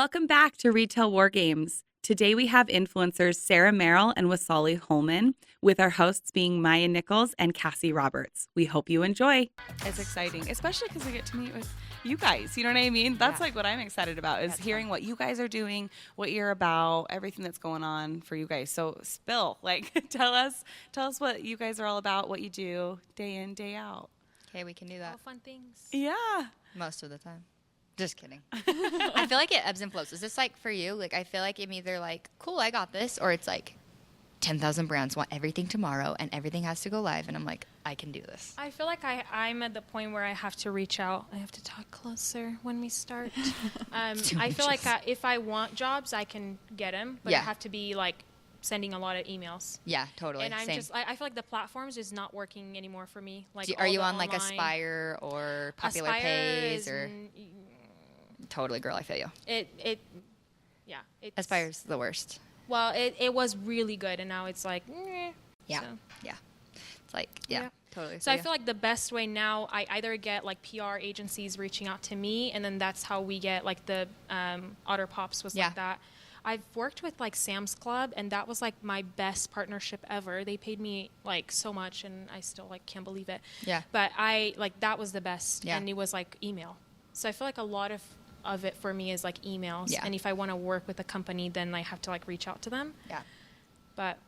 Welcome back to Retail War Games. Today we have influencers Sarah Merrill and Wasali Holman, with our hosts being Maya Nichols and Cassie Roberts. We hope you enjoy. It's exciting, especially because we get to meet with you guys. You know what I mean? That's like what I'm excited about, is hearing what you guys are doing, what you're about, everything that's going on for you guys. So spill, tell us what you guys are all about, what you do day in, day out. Okay, we can do that. All fun things. Yeah. Most of the time. Just kidding. I feel like it ebbs and flows. Is this like for you? Like, I feel like I'm either like, cool, I got this, or it's like 10,000 brands want everything tomorrow and everything has to go live. And I'm like, I can do this. I feel like I'm at the point where I have to reach out. I have to talk closer when we start. I feel like if I want jobs, I can get them, but I have to be like sending a lot of emails. Yeah, totally. And I feel like the platforms is not working anymore for me. Like, are you on like Aspire or Popular Pays or? Totally, girl, I feel you. Aspire's the worst. Well, it was really good, and now it's like, yeah. It's like, totally. So I feel like the best way now, I either get like PR agencies reaching out to me, and then that's how we get like the Otter Pops was like that. I've worked with like Sam's Club, and that was like my best partnership ever. They paid me like so much, and I still like can't believe it. Yeah. But that was the best, and it was like email. So I feel like a lot of it for me is like emails, and if I want to work with a company, then I have to like reach out to them. But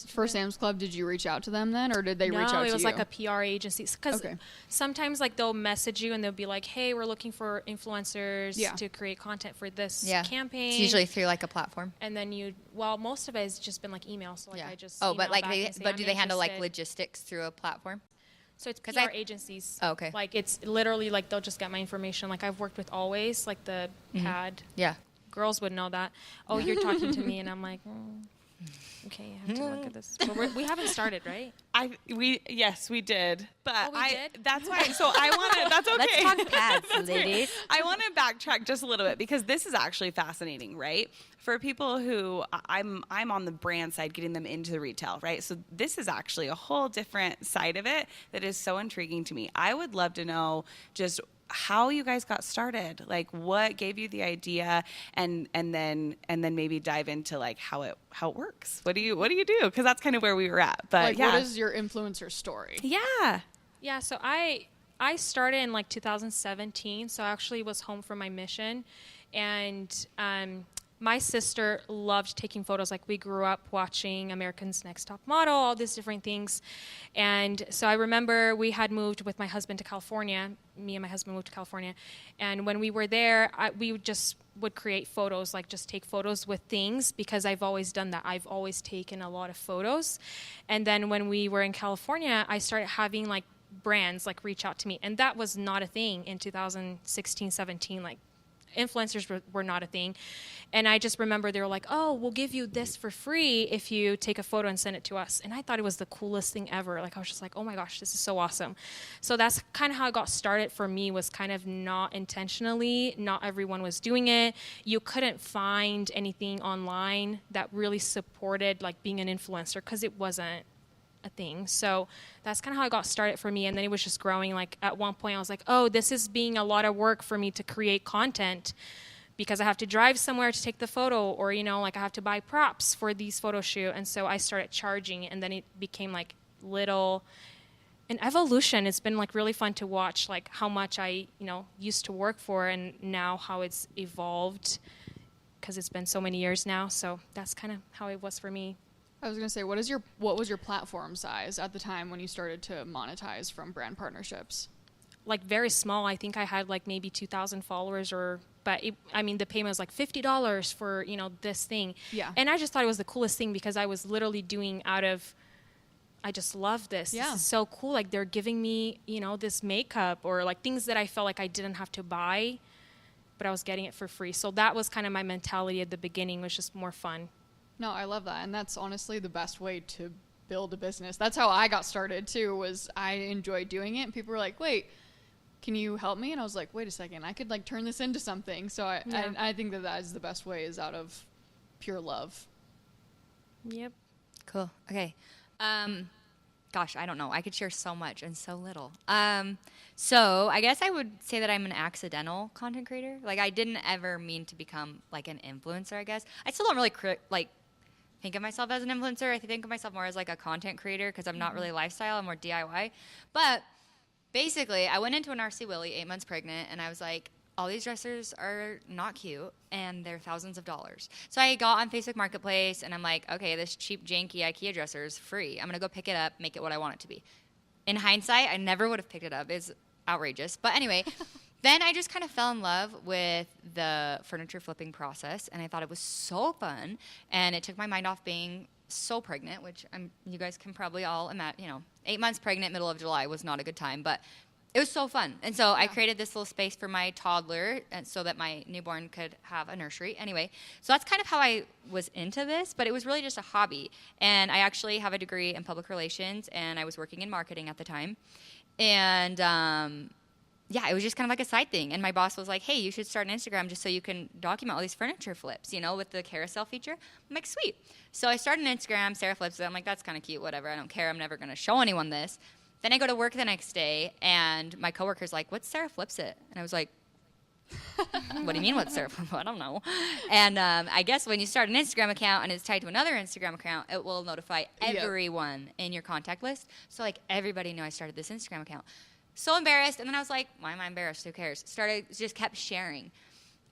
for Sam's Club, did you reach out to them then, or did they reach out to you? No, it was like a PR agency, because sometimes like they'll message you and they'll be like, hey, we're looking for influencers to create content for this campaign. It's usually through like a platform. And then most of it has just been like email, so like I just but do they handle like logistics through a platform? So it's PR agencies. Oh, okay. Like, it's literally like they'll just get my information. Like, I've worked with Always, like the pad. Yeah. Girls would know that. Oh, you're talking to me, and I'm like, okay, I have to look at this. But we haven't started, right? Yes, we did. But did? That's why. So I want to. That's okay. Let's talk pads, ladies. I want to backtrack just a little bit, because this is actually fascinating, right? For people who I'm on the brand side, getting them into the retail, right? So this is actually a whole different side of it that is so intriguing to me. I would love to know just how you guys got started, like what gave you the idea, and then maybe dive into like how it works. What do you do? Because that's kind of where we were at. But what is your influencer story? Yeah. So I started in like 2017. So I actually was home from my mission, and my sister loved taking photos. Like, we grew up watching America's Next Top Model, all these different things. And so I remember we had moved with my husband to California. Me and my husband moved to California. And when we were there, we would create photos, like just take photos with things, because I've always done that. I've always taken a lot of photos. And then when we were in California, I started having like brands like reach out to me. And that was not a thing in 2016, 17, like influencers were not a thing. And I just remember they were like, oh, we'll give you this for free if you take a photo and send it to us. And I thought it was the coolest thing ever. Like, I was just like, oh my gosh, this is so awesome. So that's kind of how it got started for me, was kind of not intentionally. Not everyone was doing it. You couldn't find anything online that really supported like being an influencer, because it wasn't a thing. So that's kind of how it got started for me. And then it was just growing. Like, at one point I was like, oh, this is being a lot of work for me to create content, because I have to drive somewhere to take the photo, or, like I have to buy props for these photo shoot. And so I started charging, and then it became like an evolution. It's been like really fun to watch, like how much I, used to work for, and now how it's evolved, because it's been so many years now. So that's kind of how it was for me. I was going to say, what was your platform size at the time when you started to monetize from brand partnerships? Like, very small. I think I had like maybe 2,000 followers, but the payment was like $50 for, this thing. Yeah. And I just thought it was the coolest thing, because I was literally doing I just love this. Yeah. This is so cool. Like, they're giving me, this makeup, or like things that I felt like I didn't have to buy, but I was getting it for free. So that was kind of my mentality at the beginning, was just more fun. No, I love that. And that's honestly the best way to build a business. That's how I got started too, was I enjoyed doing it. And people were like, wait, can you help me? And I was like, wait a second, I could like turn this into something. So I think that is the best way, is out of pure love. Yep. Cool. Okay. gosh, I don't know. I could share so much and so little. So I guess I would say that I'm an accidental content creator. Like, I didn't ever mean to become like an influencer, I guess. I still don't really think of myself as an influencer. I think of myself more as like a content creator because I'm not really lifestyle. I'm more DIY. But basically, I went into an RC Willey 8 months pregnant, and I was like, all these dressers are not cute, and they're thousands of dollars. So I got on Facebook Marketplace, and I'm like, okay, this cheap, janky IKEA dresser is free. I'm going to go pick it up, make it what I want it to be. In hindsight, I never would have picked it up. It's outrageous. But anyway, then I just kind of fell in love with the furniture flipping process, and I thought it was so fun, and it took my mind off being so pregnant, which you guys can probably all imagine, 8 months pregnant, middle of July was not a good time, but it was so fun. And so I created this little space for my toddler and so that my newborn could have a nursery. Anyway, so that's kind of how I was into this, but it was really just a hobby. And I actually have a degree in public relations, and I was working in marketing at the time. And it was just kind of like a side thing. And my boss was like, hey, you should start an Instagram just so you can document all these furniture flips, with the carousel feature. I'm like, sweet. So I started an Instagram, Sarah Flips it. I'm like, that's kind of cute, whatever. I don't care. I'm never going to show anyone this. Then I go to work the next day, and my coworker's like, what's Sarah Flips It? And I was like, what do you mean what's Sarah Flips It? I don't know. And I guess when you start an Instagram account and it's tied to another Instagram account, it will notify everyone in your contact list. So, everybody knew I started this Instagram account. So embarrassed. And then I was like, why am I embarrassed? Who cares? Just kept sharing.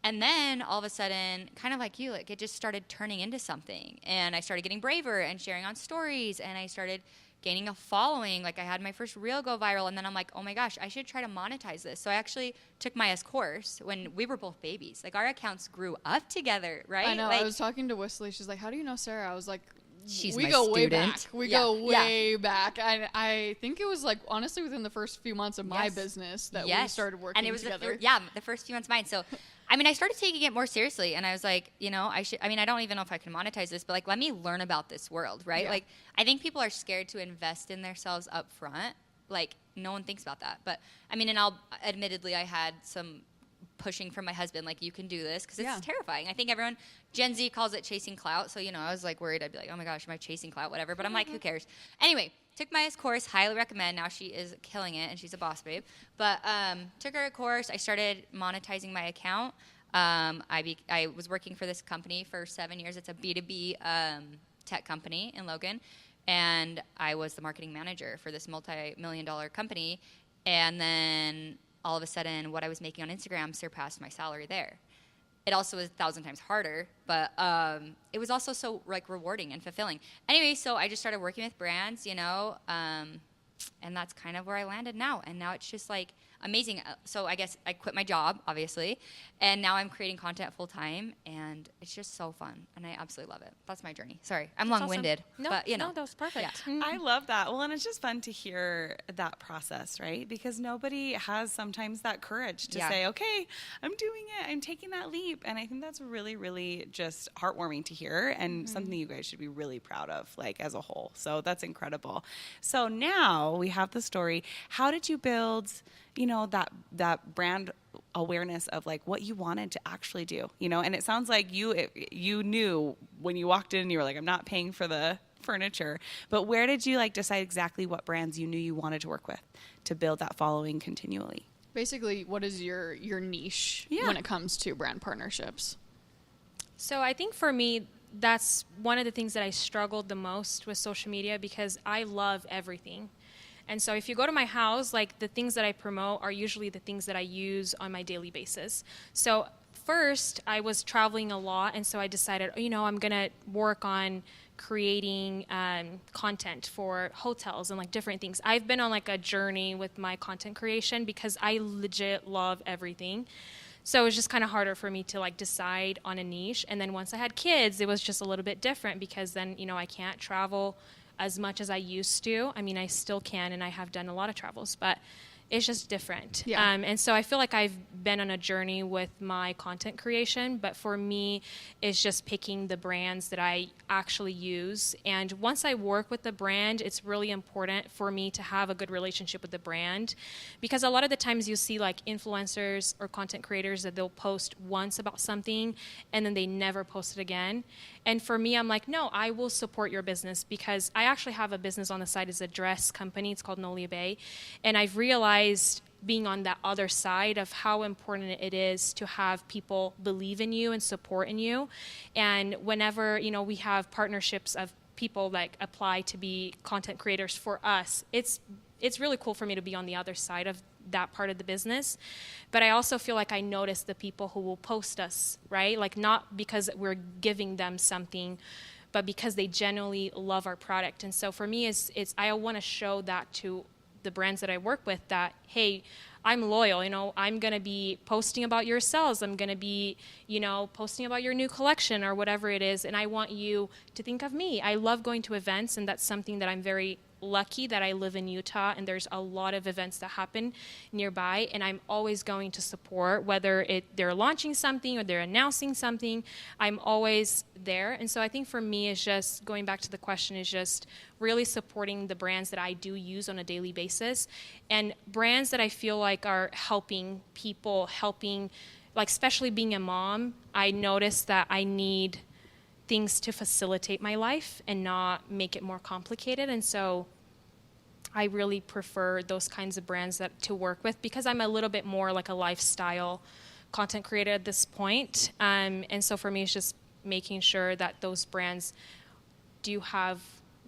And then all of a sudden, kind of like you, it just started turning into something. And I started getting braver and sharing on stories, and I started gaining a following. I had my first reel go viral, and then I'm like, oh my gosh, I should try to monetize this. So I actually took Maya's course when we were both babies. Our accounts grew up together, right? I know. I was talking to Wesley. She's like, how do you know Sarah? I was like, we go way back. We go way back. I think it was honestly within the first few months of my business that we started working together. The first few months of mine. So I started taking it more seriously, and I was like, I don't even know if I can monetize this, but let me learn about this world, right? Yeah. I think people are scared to invest in themselves up front. No one thinks about that. But admittedly, I had some pushing from my husband, you can do this, because it's terrifying. I think Gen Z calls it chasing clout. So, I was worried. I'd be like, oh my gosh, am I chasing clout? Whatever. But I'm like, who cares? Anyway, took Maya's course, highly recommend. Now she is killing it, and she's a boss babe. But took her course. I started monetizing my account. I was working for this company for 7 years. It's a B2B tech company in Logan. And I was the marketing manager for this multi-million-dollar company. And then all of a sudden, what I was making on Instagram surpassed my salary there. It also was 1,000 times harder, but it was also so rewarding and fulfilling. Anyway, so I just started working with brands, and that's kind of where I landed now. And now it's just amazing. So I guess I quit my job, obviously, and now I'm creating content full time, and it's just so fun, and I absolutely love it. That's my journey. Sorry, I'm long-winded, awesome. No, but no, that was perfect. Yeah. I love that. Well, and it's just fun to hear that process, right? Because nobody has sometimes that courage to say, okay, I'm doing it. I'm taking that leap. And I think that's really, really just heartwarming to hear, and something you guys should be really proud of, as a whole. So that's incredible. So now we have the story. How did you build, that brand awareness of what you wanted to actually do, and it sounds like you knew when you walked in, you were like, I'm not paying for the furniture, but where did you decide exactly what brands you knew you wanted to work with to build that following continually? Basically, what is your niche when it comes to brand partnerships? So I think for me, that's one of the things that I struggled the most with social media, because I love everything. And so if you go to my house, the things that I promote are usually the things that I use on my daily basis. So first, I was traveling a lot, and so I decided, I'm going to work on creating content for hotels and different things. I've been on a journey with my content creation because I legit love everything. So it was just kind of harder for me to decide on a niche. And then once I had kids, it was just a little bit different, because then, I can't travel as much as I used to. I still can, and I have done a lot of travels, but it's just different. Yeah. And so I feel like I've been on a journey with my content creation, but for me, it's just picking the brands that I actually use. And once I work with the brand, it's really important for me to have a good relationship with the brand, because a lot of the times you see like influencers or content creators that they'll post once about something and then they never post it again. And for me, I'm like, no, I will support your business, because I actually have a business on the side as a dress company. It's called Nolia Bay. And I've realized, being on that other side, of how important it is to have people believe in you and support in you. And whenever, we have partnerships of people like apply to be content creators for us, it's really cool for me to be on the other side of that part of the business. But I also feel like I notice the people who will post us, right? Like, not because we're giving them something, but because they genuinely love our product. And so for me, it's I want to show that to the brands that I work with, that, hey, I'm loyal, I'm going to be posting about your sales. I'm going to be, posting about your new collection or whatever it is. And I want you to think of me. I love going to events, and that's something that I'm very lucky that I live in Utah, and there's a lot of events that happen nearby, and I'm always going to support, whether they're launching something or they're announcing something. I'm always there. And so I think for me, it's just going back to the question, is just really supporting the brands that I do use on a daily basis, and brands that I feel like are helping people, like, especially being a mom, I notice that I need things to facilitate my life and not make it more complicated. And so I really prefer those kinds of brands to work with, because I'm a little bit more like a lifestyle content creator at this point. And so for me, it's just making sure that those brands do have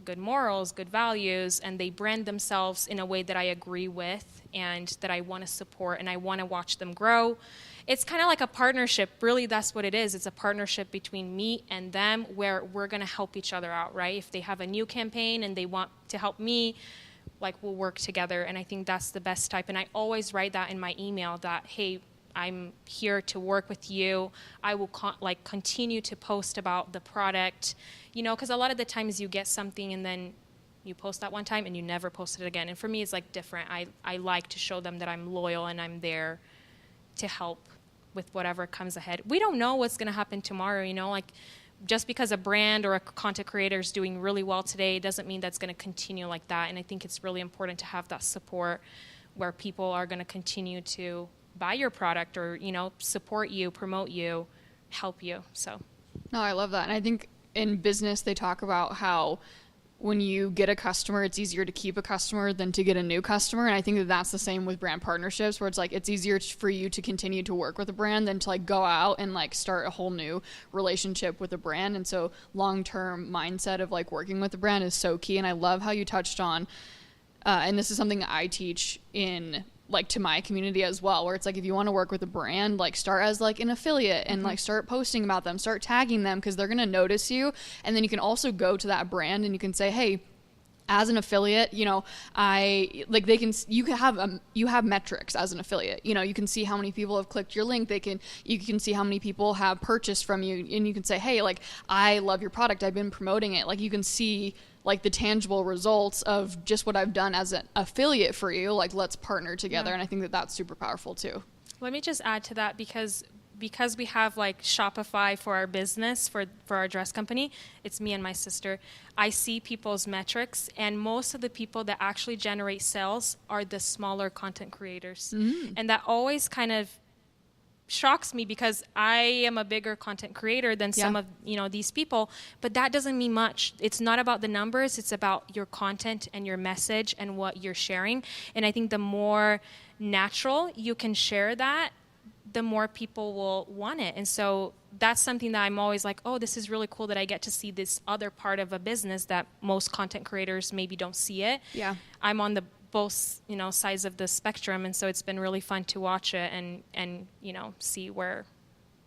good morals, good values, and they brand themselves in a way that I agree with and that I want to support, and I want to watch them grow. It's kind of like a partnership. Really, that's what it is. It's a partnership between me and them, where we're going to help each other out, right? If they have a new campaign and they want to help me, like, we'll work together. And I think that's the best type. And I always write that in my email, that, hey, I'm here to work with you. I will continue to post about the product, because a lot of the times you get something and then you post that one time and you never post it again. And for me, it's like different. I like to show them that I'm loyal and I'm there to help with whatever comes ahead. We don't know what's going to happen tomorrow, like, just because a brand or a content creator is doing really well today doesn't mean that's going to continue like that. And I think it's really important to have that support where people are going to continue to buy your product or, support you, promote you, help you. So. No, I love that. And I think in business, they talk about how when you get a customer, it's easier to keep a customer than to get a new customer. And I think that that's the same with brand partnerships, where it's like, it's easier for you to continue to work with a brand than to like go out and like start a whole new relationship with a brand. And so long-term mindset of like working with a brand is so key. And I love how you touched on, and this is something that I teach in like to my community as well, where it's like, if you want to work with a brand, like start as like an affiliate and like start posting about them, start tagging them, because they're going to notice you. And then you can also go to that brand and you can say, hey, as an affiliate, you have metrics as an affiliate. You can see how many people have clicked your link. You can see how many people have purchased from you, and you can say, hey, like, I love your product. I've been promoting it. Like, you can see like the tangible results of just what I've done as an affiliate for you. Like, let's partner together. Yeah. And I think that that's super powerful too. Let me just add to that, because we have like Shopify for our business, for our dress company, it's me and my sister. I see people's metrics, and most of the people that actually generate sales are the smaller content creators. Mm-hmm. And that always kind of shocks me, because I am a bigger content creator than some of these people, but that doesn't mean much. It's not about the numbers, it's about your content and your message and what you're sharing. And I think the more natural you can share that, the more people will want it. And so that's something that I'm always like, oh, this is really cool that I get to see this other part of a business that most content creators maybe don't see it. Yeah. I'm on the both, sides of the spectrum. And so it's been really fun to watch it and see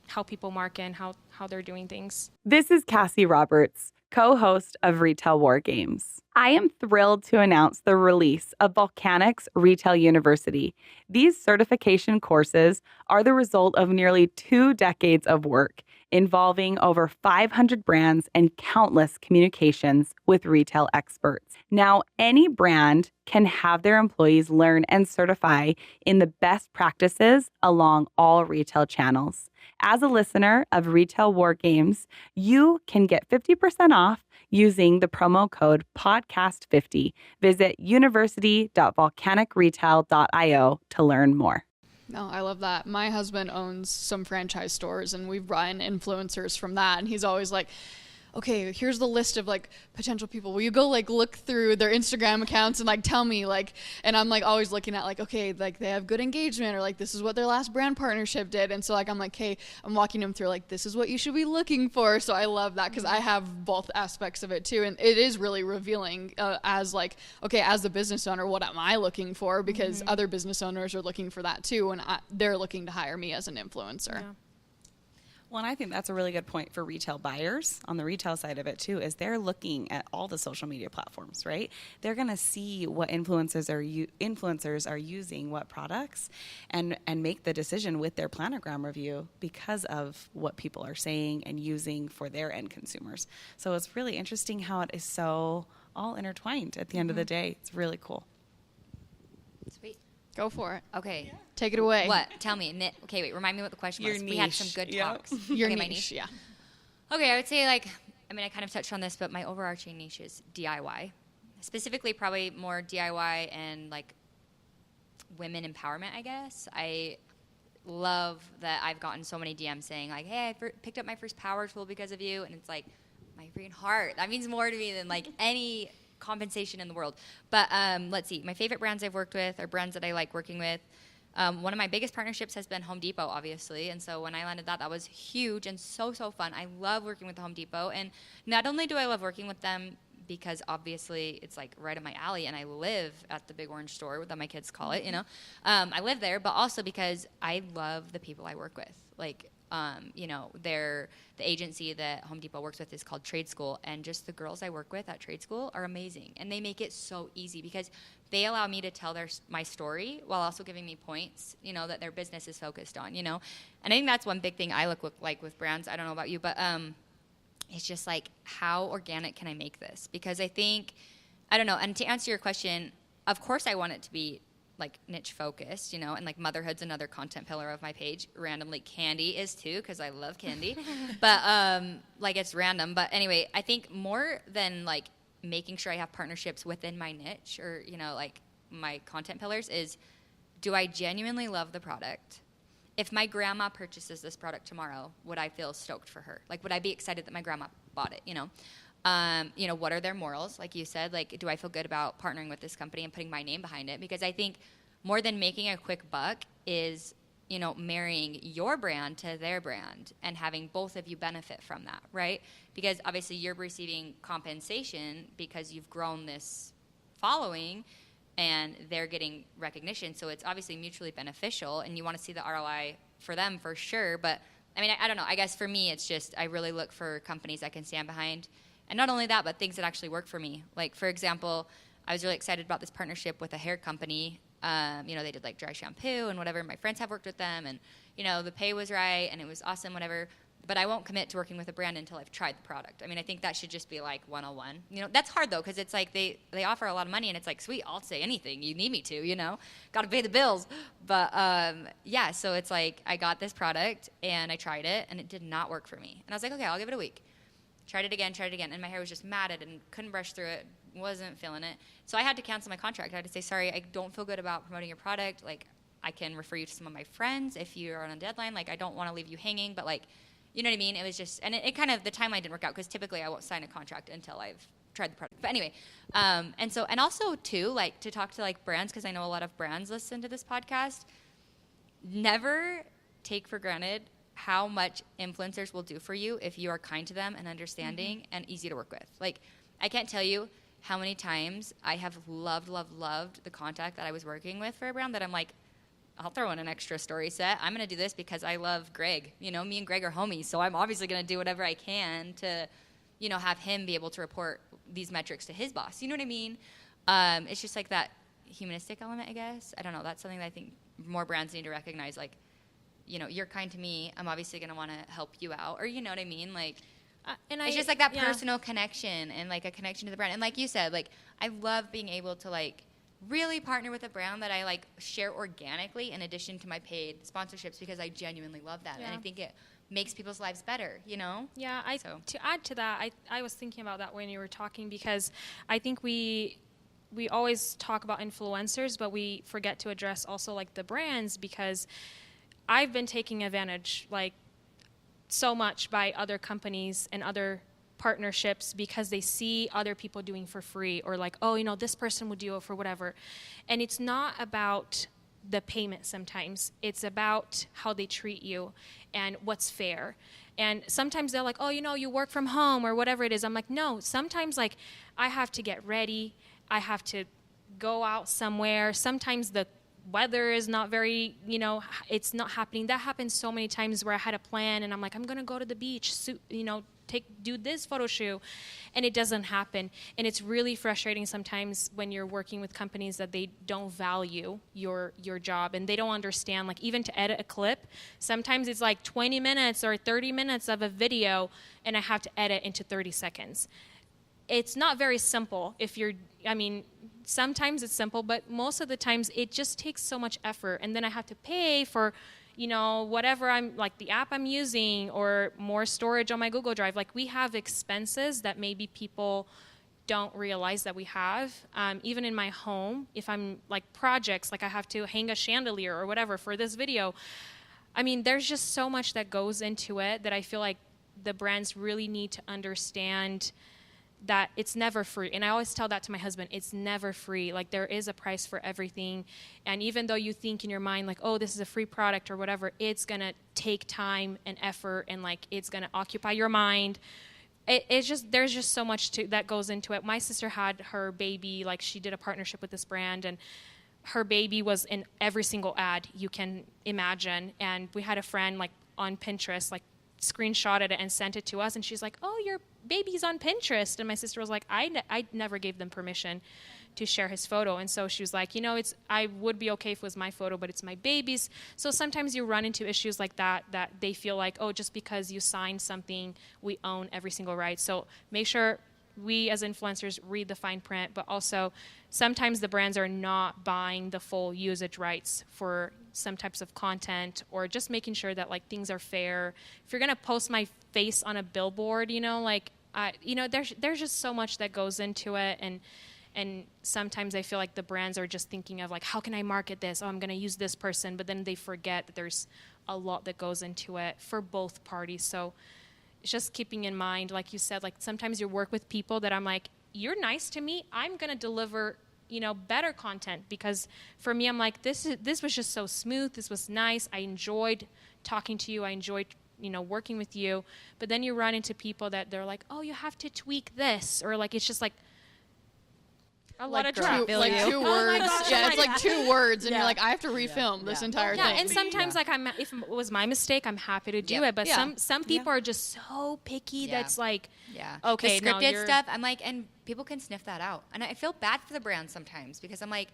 how people market and how they're doing things. This is Cassie Roberts, co-host of Retail War Games. I am thrilled to announce the release of Volcanics Retail University. These certification courses are the result of nearly 2 decades of work involving over 500 brands and countless communications with retail experts. Now, any brand can have their employees learn and certify in the best practices along all retail channels. As a listener of Retail War Games, you can get 50% off using the promo code podcast50. Visit university.volcanicretail.io to learn more. No, I love that. My husband owns some franchise stores, and we've brought in influencers from that, and he's always like, okay, here's the list of like potential people. Will you go like look through their Instagram accounts and like tell me like, and I'm like always looking at like, okay, like they have good engagement, or like this is what their last brand partnership did. And so like, I'm like, hey, I'm walking them through like, this is what you should be looking for. So I love that because I have both aspects of it too. And it is really revealing as like, okay, as the business owner, what am I looking for? Because other business owners are looking for that too. And they're looking to hire me as an influencer. Yeah. Well, and I think that's a really good point for retail buyers on the retail side of it too, is they're looking at all the social media platforms, right? They're going to see what influencers are using, what products, and make the decision with their planogram review because of what people are saying and using for their end consumers. So it's really interesting how it is so all intertwined at the end of the day. It's really cool. Sweet. Go for it. Okay. Take it away. What? Tell me. Okay, wait. Remind me what the question Your was. We had niche, some good yeah. talks. Your Okay, my niche, yeah. Okay, I would say like, I mean, I kind of touched on this, but my overarching niche is DIY. Specifically, probably more DIY and like women empowerment, I guess. I love that I've gotten so many DMs saying like, hey, I picked up my first power tool because of you. And it's like, my freaking heart. That means more to me than like any compensation in the world. But let's see. My favorite brands I've worked with are brands that I like working with. One of my biggest partnerships has been Home Depot, obviously. And so when I landed that was huge and so fun. I love working with Home Depot. And not only do I love working with them because obviously it's like right up my alley and I live at the Big Orange store that my kids call it, you know. I live there, but also because I love the people I work with. Like, you know, the agency that Home Depot works with is called Trade School, and just the girls I work with at Trade School are amazing, and they make it so easy because they allow me to tell my story while also giving me points, you know, that their business is focused on, you know. And I think that's one big thing I look like with brands. I don't know about you, but it's just like, how organic can I make this? Because I think, I don't know, and to answer your question, of course I want it to be like niche focused, you know, and like motherhood's another content pillar of my page. Randomly, candy is too, because I love candy. But like it's random. But anyway, I think more than like making sure I have partnerships within my niche or, you know, like my content pillars is, do I genuinely love the product? If my grandma purchases this product tomorrow, would I feel stoked for her? Like, would I be excited that my grandma bought it, you know? You know, what are their morals? Like you said, like, do I feel good about partnering with this company and putting my name behind it? Because I think more than making a quick buck is, you know, marrying your brand to their brand and having both of you benefit from that, right? Because obviously you're receiving compensation because you've grown this following and they're getting recognition. So it's obviously mutually beneficial and you want to see the ROI for them for sure. But I mean, I don't know. I guess for me, it's just I really look for companies I can stand behind. And not only that, but things that actually work for me. Like, for example, I was really excited about this partnership with a hair company. You know, they did like dry shampoo and whatever. My friends have worked with them and, you know, the pay was right and it was awesome, whatever. But I won't commit to working with a brand until I've tried the product. I mean, I think that should just be like 101. You know, that's hard though, because it's like they offer a lot of money and it's like, sweet, I'll say anything you need me to, you know, got to pay the bills. But yeah, so it's like I got this product and I tried it and it did not work for me. And I was like, okay, I'll give it a week. Tried it again. And my hair was just matted and couldn't brush through it, wasn't feeling it. So I had to cancel my contract. I had to say, sorry, I don't feel good about promoting your product. Like, I can refer you to some of my friends if you're on a deadline. Like, I don't want to leave you hanging, but like, you know what I mean? It was just, and it kind of, the timeline didn't work out because typically I won't sign a contract until I've tried the product. But anyway, and also too, like to talk to like brands, because I know a lot of brands listen to this podcast, never take for granted how much influencers will do for you if you are kind to them and understanding and easy to work with. Like, I can't tell you how many times I have loved the contact that I was working with for a brand that I'm like, I'll throw in an extra story set. I'm going to do this because I love Greg. You know, me and Greg are homies, so I'm obviously going to do whatever I can to, you know, have him be able to report these metrics to his boss. You know what I mean? It's just like that humanistic element, I guess. I don't know. That's something that I think more brands need to recognize. Like, you know, you're kind to me, I'm obviously going to want to help you out. Or you know what I mean? Like, It's just like that personal connection and like a connection to the brand. And like you said, like I love being able to like really partner with a brand that I like share organically in addition to my paid sponsorships, because I genuinely love that. And I think it makes people's lives better, you know? Yeah, to add to that, I was thinking about that when you were talking, because I think we always talk about influencers, but we forget to address also like the brands, because I've been taking advantage like so much by other companies and other partnerships, because they see other people doing for free, or like, oh, you know, this person would do it for whatever. And it's not about the payment sometimes. It's about how they treat you and what's fair. And sometimes they're like, oh, you know, you work from home or whatever it is. I'm like, no, sometimes like I have to get ready. I have to go out somewhere. Sometimes the weather is not very, you know, it's not happening. That happens so many times where I had a plan and I'm like, I'm going to go to the beach, you know, do this photo shoot, and it doesn't happen. And it's really frustrating sometimes when you're working with companies that they don't value your job, and they don't understand, like even to edit a clip, sometimes it's like 20 minutes or 30 minutes of a video and I have to edit into 30 seconds. It's not very simple sometimes it's simple, but most of the times it just takes so much effort, and then I have to pay for, you know, whatever I'm like the app I'm using, or more storage on my Google Drive. Like we have expenses that maybe people don't realize that we have. Even in my home, if I'm like projects, like I have to hang a chandelier or whatever for this video. I mean, there's just so much that goes into it that I feel like the brands really need to understand that it's never free. And I always tell that to my husband, it's never free. Like there is a price for everything. And even though you think in your mind like, oh, this is a free product or whatever, it's going to take time and effort, and like it's going to occupy your mind. It's just, there's just so much that goes into it. My sister had her baby, like she did a partnership with this brand, and her baby was in every single ad you can imagine. And we had a friend like on Pinterest, like screenshotted it and sent it to us, and she's like, oh, your baby's on Pinterest. And my sister was like, I never gave them permission to share his photo. And so she was like, you know, I would be okay if it was my photo, but it's my baby's. So sometimes you run into issues like that they feel like, oh, just because you signed something, we own every single right. So make sure we as influencers read the fine print, but also sometimes the brands are not buying the full usage rights for some types of content, or just making sure that like things are fair. If you're going to post my face on a billboard, you know, like, you know, there's just so much that goes into it. And sometimes I feel like the brands are just thinking of like, how can I market this? Oh, I'm going to use this person. But then they forget that there's a lot that goes into it for both parties. So it's just keeping in mind, like you said, like sometimes you work with people that I'm like, you're nice to me, I'm going to deliver, you know, better content, because for me, I'm like, this was just so smooth. This was nice. I enjoyed talking to you. I enjoyed, you know, working with you. But then you run into people that they're like, oh, you have to tweak this, or like, it's just like a lot of like 2 words. Oh gosh, yeah, it's like 2 words, and Yeah. you're like, I have to refilm this entire yeah, thing. and sometimes like if it was my mistake, I'm happy to do it. But some people are just so picky. Yeah. That's like, Yeah. okay, the no, scripted stuff, I'm like, and people can sniff that out. And I feel bad for the brand sometimes, because I'm like,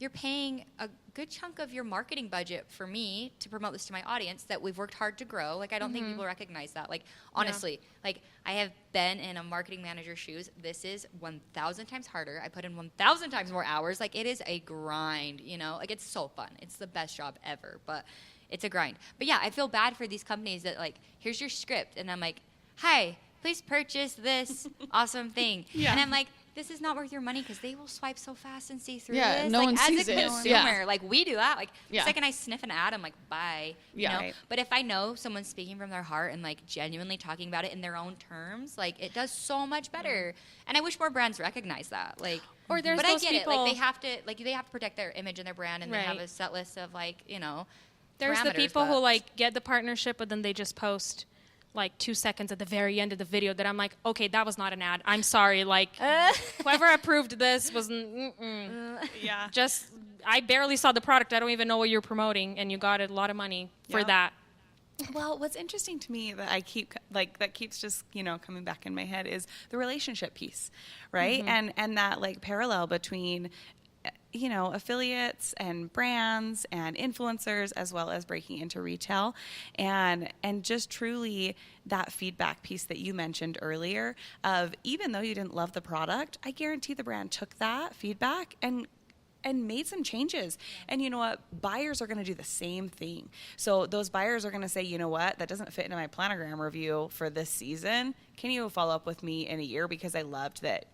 you're paying a good chunk of your marketing budget for me to promote this to my audience that we've worked hard to grow. Like, I don't think people recognize that. Like, honestly, like, I have been in a marketing manager's shoes. This is 1,000 times harder. I put in 1,000 times more hours. Like, it is a grind, you know? Like, it's so fun. It's the best job ever, but it's a grind. But yeah, I feel bad for these companies that, like, here's your script. And I'm like, hi, please purchase this awesome thing. Yeah. And I'm like, this is not worth your money, because they will swipe so fast and see through Yeah, this. no like, one as sees a it. consumer, Yeah. like we do that. Like the Yeah. second I sniff an ad, I'm like, bye. You Yeah. know? Right. But if I know someone's speaking from their heart and like genuinely talking about it in their own terms, like it does so much better. And I wish more brands recognize that. Like, or there's but those I get people. it. Like they have to protect their image and their brand, and they have Right. a set list of like, you know. There's the parameters, people who but- like get the partnership, but then they just post like 2 seconds at the very end of the video that I'm like, okay, that was not an ad. I'm sorry. Like whoever approved this was, Yeah. just, I barely saw the product. I don't even know what you're promoting, and you got a lot of money for Yep. that. Well, what's interesting to me that that keeps just, you know, coming back in my head is the relationship piece, right? And that like parallel between affiliates and brands and influencers, as well as breaking into retail, and just truly that feedback piece that you mentioned earlier of, even though you didn't love the product, I guarantee the brand took that feedback and made some changes. And you know what? Buyers are going to do the same thing. So those buyers are going to say, you know what? That doesn't fit into my planogram review for this season. Can you follow up with me in a year? Because I loved that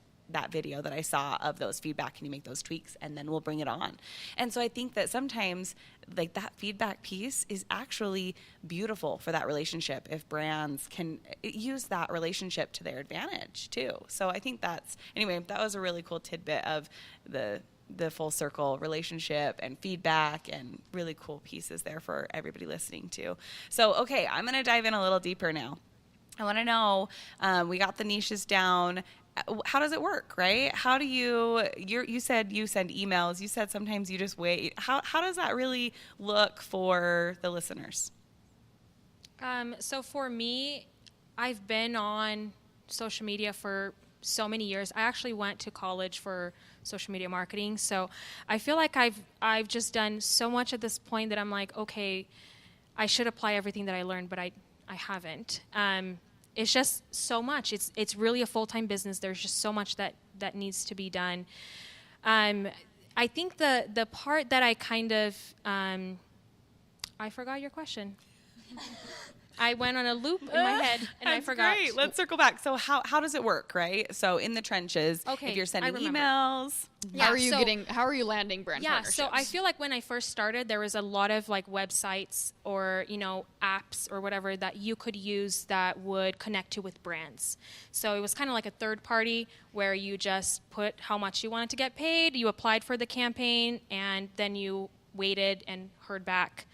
video that I saw of those feedback. Can you make those tweaks? And then we'll bring it on. And so I think that sometimes like that feedback piece is actually beautiful for that relationship if brands can use that relationship to their advantage too. So I think that was a really cool tidbit of the full circle relationship and feedback, and really cool pieces there for everybody listening to. So, okay, I'm going to dive in a little deeper now. I want to know, we got the niches down. How does it work, right? How do you said you send emails. You said sometimes you just wait. How does that really look for the listeners? So for me, I've been on social media for so many years. I actually went to college for social media marketing. So I feel like I've just done so much at this point that I'm like, okay, I should apply everything that I learned, but I haven't. It's just so much. It's really a full-time business. There's just so much that needs to be done. I think the part that I kind of, I forgot your question. I went on a loop in my head and I forgot. Great. Let's circle back. So how does it work, right? So in the trenches, okay, if you're sending emails, how are you landing brand partnerships? So I feel like when I first started, there was a lot of like websites or, apps or whatever that you could use that would connect you with brands. So it was kind of like a third party where you just put how much you wanted to get paid, you applied for the campaign, and then you waited and heard back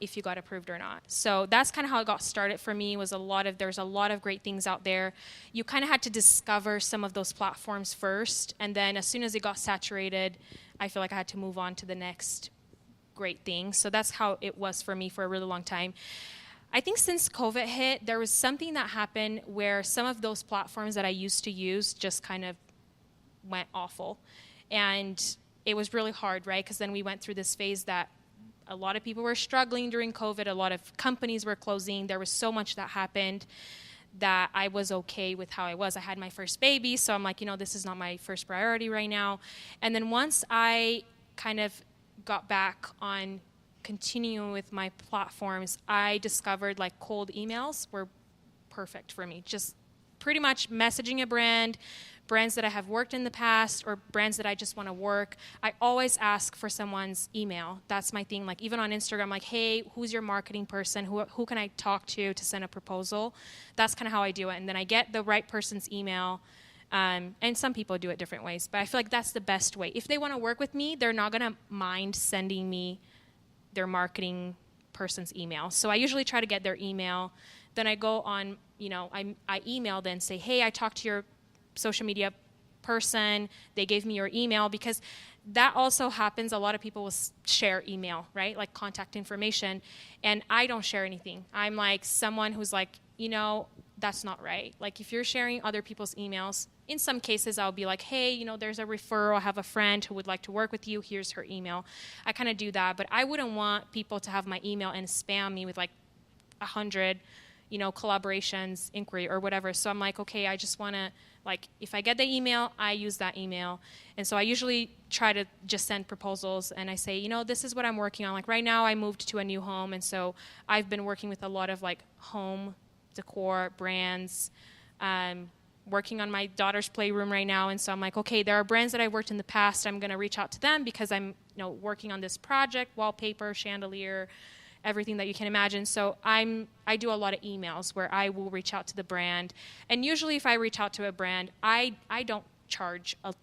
if you got approved or not. So that's kind of how it got started for me. There's a lot of great things out there. You kind of had to discover some of those platforms first, and then as soon as it got saturated, I feel like I had to move on to the next great thing. So that's how it was for me for a really long time. I think since COVID hit, there was something that happened where some of those platforms that I used to use just kind of went awful. And it was really hard, right? Because then we went through this phase that a lot of people were struggling during COVID. A lot of companies were closing. There was so much that happened that I was okay with how I was. I had my first baby, so I'm like, this is not my first priority right now. And then once I kind of got back on continuing with my platforms, I discovered like cold emails were perfect for me. Just pretty much messaging a brands that I have worked in the past or brands that I just want to work. I always ask for someone's email. That's my thing. Like even on Instagram, like, hey, who's your marketing person? Who can I talk to send a proposal? That's kind of how I do it. And then I get the right person's email. And some people do it different ways, but I feel like that's the best way. If they want to work with me, they're not going to mind sending me their marketing person's email. So I usually try to get their email. Then I go on, I email then say, hey, I talked to your social media person. They gave me your email, because that also happens. A lot of people will share email, right? Like contact information. And I don't share anything. I'm like someone who's like, that's not right. Like if you're sharing other people's emails, in some cases I'll be like, hey, there's a referral. I have a friend who would like to work with you. Here's her email. I kind of do that, but I wouldn't want people to have my email and spam me with like 100, collaborations, inquiry or whatever. So I'm like, okay, I just want to, like, if I get the email, I use that email. And so I usually try to just send proposals and I say, this is what I'm working on. Like right now I moved to a new home. And so I've been working with a lot of like home decor brands, working on my daughter's playroom right now. And so I'm like, okay, there are brands that I worked in the past. I'm going to reach out to them because I'm, working on this project, wallpaper, chandelier, everything that you can imagine. So I do a lot of emails where I will reach out to the brand. And usually if I reach out to a brand, I don't charge a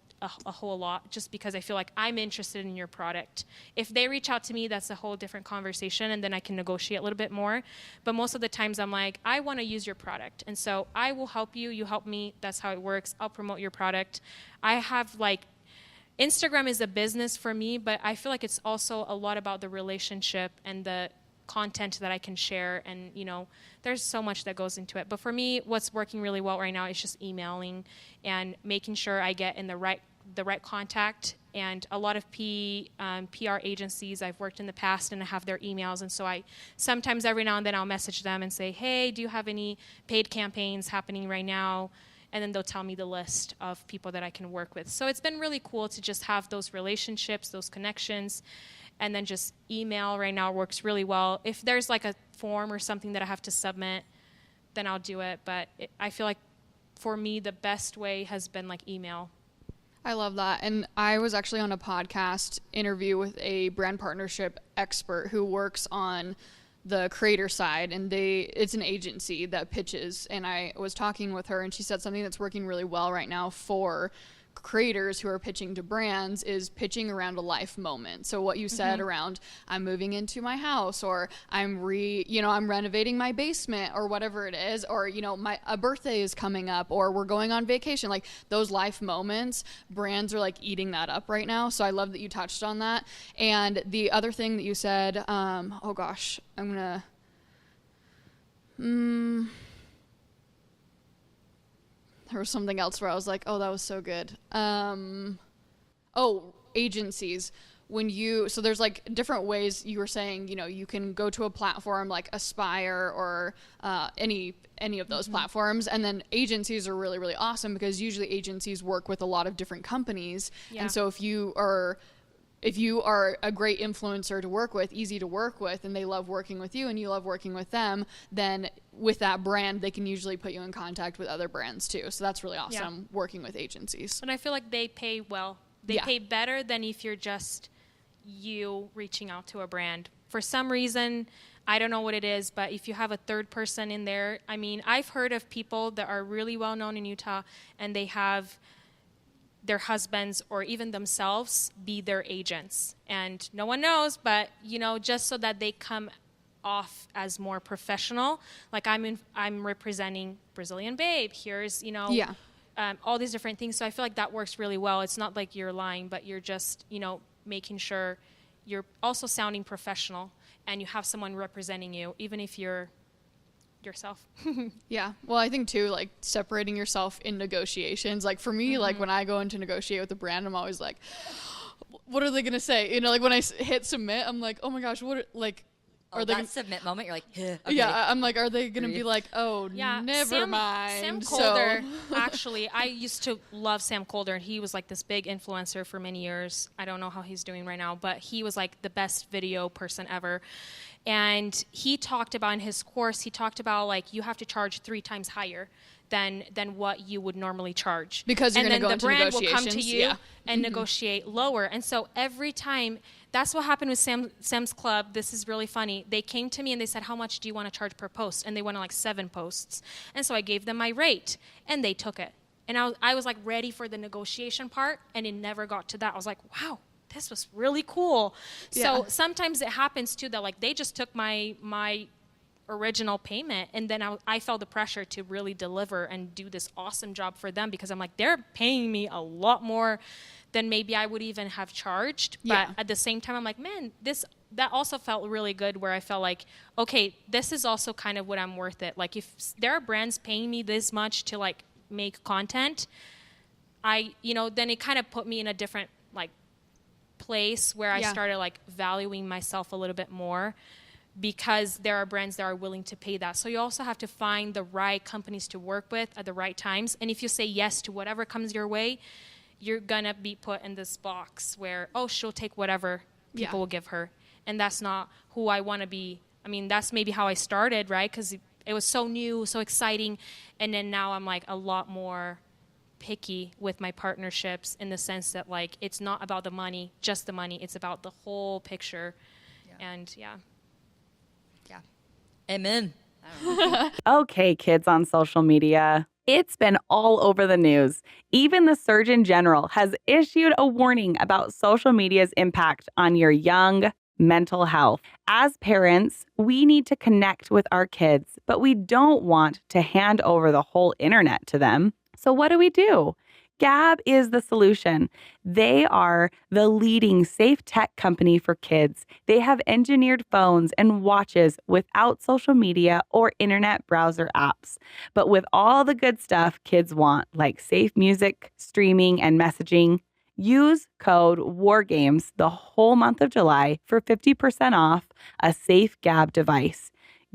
whole lot, just because I feel like I'm interested in your product. If they reach out to me, that's a whole different conversation, and then I can negotiate a little bit more. But most of the times I'm like, I want to use your product. And so I will help you. You help me. That's how it works. I'll promote your product. I have Instagram is a business for me, but I feel like it's also a lot about the relationship and the content that I can share, and there's so much that goes into it. But for me, what's working really well right now is just emailing and making sure I get in the right contact And a lot of PR agencies I've worked in the past, and I have their emails. And so I sometimes every now and then I'll message them and say, hey, do you have any paid campaigns happening right now? And then they'll tell me the list of people that I can work with. So it's been really cool to just have those relationships, those connections, and then just email right now works really well. If there's like a form or something that I have to submit, then I'll do it. But I feel like for me, the best way has been like email. I love that. And I was actually on a podcast interview with a brand partnership expert who works on the creator side, and it's an agency that pitches. And I was talking with her, and she said something that's working really well right now for creators who are pitching to brands is pitching around a life moment. So what you said around, I'm moving into my house, or I'm renovating my basement, or whatever it is, or a birthday is coming up, or we're going on vacation. Like those life moments, brands are like eating that up right now. So I love that you touched on that. And the other thing that you said, oh gosh, I'm gonna there was something else where I was like, oh, that was so good. Agencies. So there's like different ways you were saying, you can go to a platform like Aspire or any of those platforms. And then agencies are really, really awesome because usually agencies work with a lot of different companies. Yeah. And so if you are a great influencer to work with, easy to work with, and they love working with you and you love working with them, then with that brand, they can usually put you in contact with other brands too. So that's really awesome working with agencies. And I feel like they pay well. They pay better than if you're just you reaching out to a brand. For some reason, I don't know what it is, but if you have a third person in there, I mean, I've heard of people that are really well known in Utah and they have their husbands or even themselves be their agents. And no one knows, but, just so that they come off as more professional. Like I'm representing Brazilian Babe. Here's, all these different things. So I feel like that works really well. It's not like you're lying, but you're just, making sure you're also sounding professional and you have someone representing you, even if you're yourself. Yeah. Well, I think too, like separating yourself in negotiations. Like for me, like when I go in to negotiate with a brand, I'm always like, what are they going to say? Like when I hit submit, I'm like, oh my gosh, are they that submit moment? You're like, okay. Yeah, I'm like, are they going to be like, oh, never mind. Sam Kolder, actually, I used to love Sam Kolder, and he was like this big influencer for many years. I don't know how he's doing right now, but he was like the best video person ever. And he talked about in his course, like you have to charge 3 times higher than what you would normally charge. Because you're going to go into negotiations. And then the brand will come to you and negotiate lower. And so every time, that's what happened with Sam's Club. This is really funny. They came to me and they said, how much do you want to charge per post? And they went on like 7 posts. And so I gave them my rate and they took it. And I was like ready for the negotiation part and it never got to that. I was like, wow, this was really cool. Yeah. So sometimes it happens too that like they just took my original payment and then I felt the pressure to really deliver and do this awesome job for them because I'm like, they're paying me a lot more than maybe I would even have charged. But at the same time, I'm like, man, that also felt really good where I felt like, okay, this is also kind of what I'm worth it. Like if there are brands paying me this much to like make content, then it kind of put me in a different like place where I started like valuing myself a little bit more because there are brands that are willing to pay that. So you also have to find the right companies to work with at the right times. And if you say yes to whatever comes your way, you're going to be put in this box where, oh, she'll take whatever people will give her. And that's not who I want to be. I mean, that's maybe how I started, right? Because it was so new, so exciting. And then now I'm like a lot more picky with my partnerships in the sense that like it's not about the money, just the money. It's about the whole picture. And Amen. Okay, kids on social media. It's been all over the news. Even the Surgeon General has issued a warning about social media's impact on your young mental health. As parents, we need to connect with our kids, but we don't want to hand over the whole internet to them. So what do? Gab is the solution. They are the leading safe tech company for kids. They have engineered phones and watches without social media or internet browser apps, but with all the good stuff kids want, like safe music, streaming, and messaging. Use code WARGAMES the whole month of July for 50% off a safe Gab device.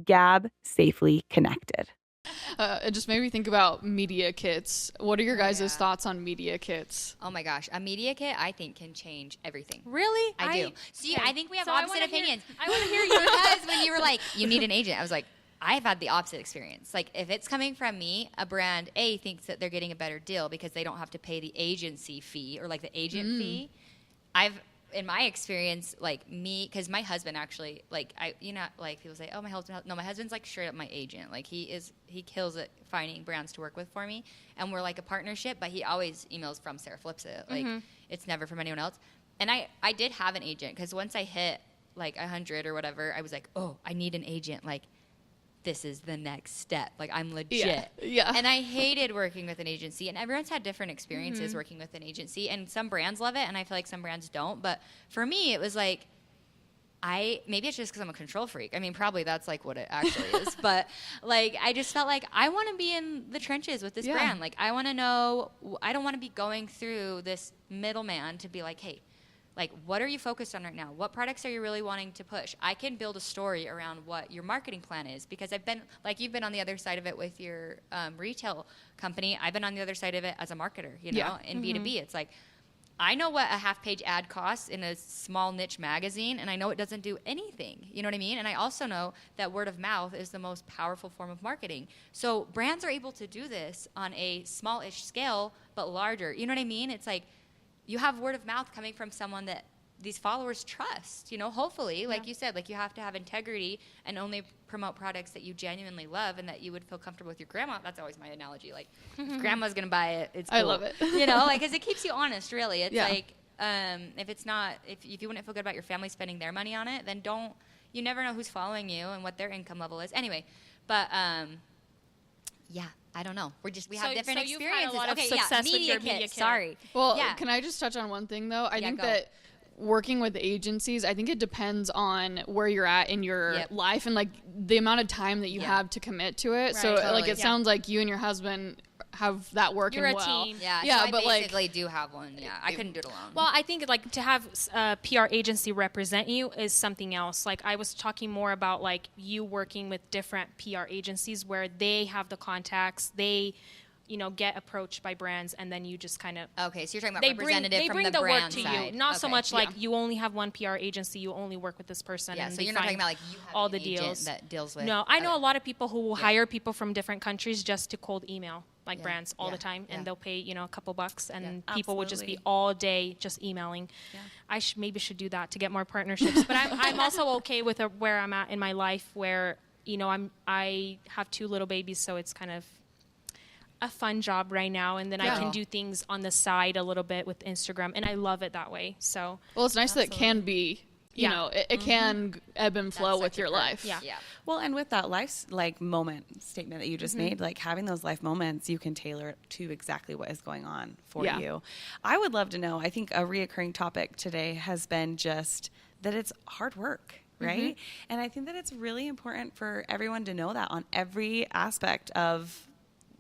Gab, safely connected. It just made me think about media kits. What are your guys' thoughts on media kits? Oh my gosh, a media kit I think can change everything. Really? I do. See, I think we have So I opposite wanna hear- opinions. I want to hear you. Because when you were like, you need an agent, I was like, I've had the opposite experience. Like, if it's coming from me, a brand A thinks that they're getting a better deal because they don't have to pay the agency fee or like the agent fee. In my experience, like me, because my husband actually, like, like people say, oh, my husband, no, my husband's like straight up my agent. Like, he kills it finding brands to work with for me. And we're like a partnership, but he always emails from Sarah Flips It. Like, it's never from anyone else. And I did have an agent because once I hit like 100 or whatever, I was like, oh, I need an agent. Like, this is the next step. Like, I'm legit. Yeah. And I hated working with an agency. And everyone's had different experiences working with an agency. And some brands love it, and I feel like some brands don't. But for me, it was like, maybe it's just because I'm a control freak. I mean, probably that's like what it actually is. But like, I just felt like I want to be in the trenches with this brand. Like, I want to know, I don't want to be going through this middleman to be like, hey, like, what are you focused on right now? What products are you really wanting to push? I can build a story around what your marketing plan is because I've been, like, you've been on the other side of it with your retail company. I've been on the other side of it as a marketer, you know, in B2B. It's like, I know what a half-page ad costs in a small niche magazine, and I know it doesn't do anything. You know what I mean? And I also know that word of mouth is the most powerful form of marketing. So brands are able to do this on a small-ish scale, but larger. You know what I mean? It's like, you have word of mouth coming from someone that these followers trust, you know, hopefully, like you said, like, you have to have integrity and only promote products that you genuinely love and that you would feel comfortable with your grandma. That's always my analogy. Like, if grandma's going to buy it, it's cool. I love it. You know, like, because it keeps you honest, really. It's like, if you wouldn't feel good about your family spending their money on it, then you never know who's following you and what their income level is. Anyway, but, yeah. I don't know. We have different so experiences. You've had a lot of success with your media kit. Sorry. Well, can I just touch on one thing, though? I think go. that working with agencies, I think it depends on where you're at in your life and, like, the amount of time that you have to commit to it. So, like, it sounds like you and your husband have that working You're a well. team. Yeah, so I basically do have one. Yeah, I couldn't do it alone. Well, I think, like, to have a PR agency represent you is something else. Like, I was talking more about, like, you working with different PR agencies where they have the contacts, they, you know, get approached by brands, and then you just kind of... Okay, so you're talking about representative from bring the the brand work to side. you. Not so much like Yeah. you only have one PR agency, you only work with this person. Yeah, and so they you're not talking find about, like, you have all an the agent deals that deals with... No, I know a lot of people who will hire people from different countries just to cold email, like, Yeah. brands all Yeah. the time, and Yeah. they'll pay, you know, a couple bucks, and Yeah. people would just be Absolutely. all day just emailing. I maybe should do that to get more partnerships. But I'm also okay with where I'm at in my life, where, you know, I have 2 little babies, so it's kind of a fun job right now, and then I can do things on the side a little bit with Instagram, and I love it that way. So Well, it's nice that it can be, you Yeah. know, it can ebb and flow with your life. Yeah. Yeah. Well, and with that life, like, moment statement that you just made, like, having those life moments, you can tailor it to exactly what is going on for Yeah. you. I would love to know, I think a reoccurring topic today has been just that it's hard work, right? And I think that it's really important for everyone to know that on every aspect of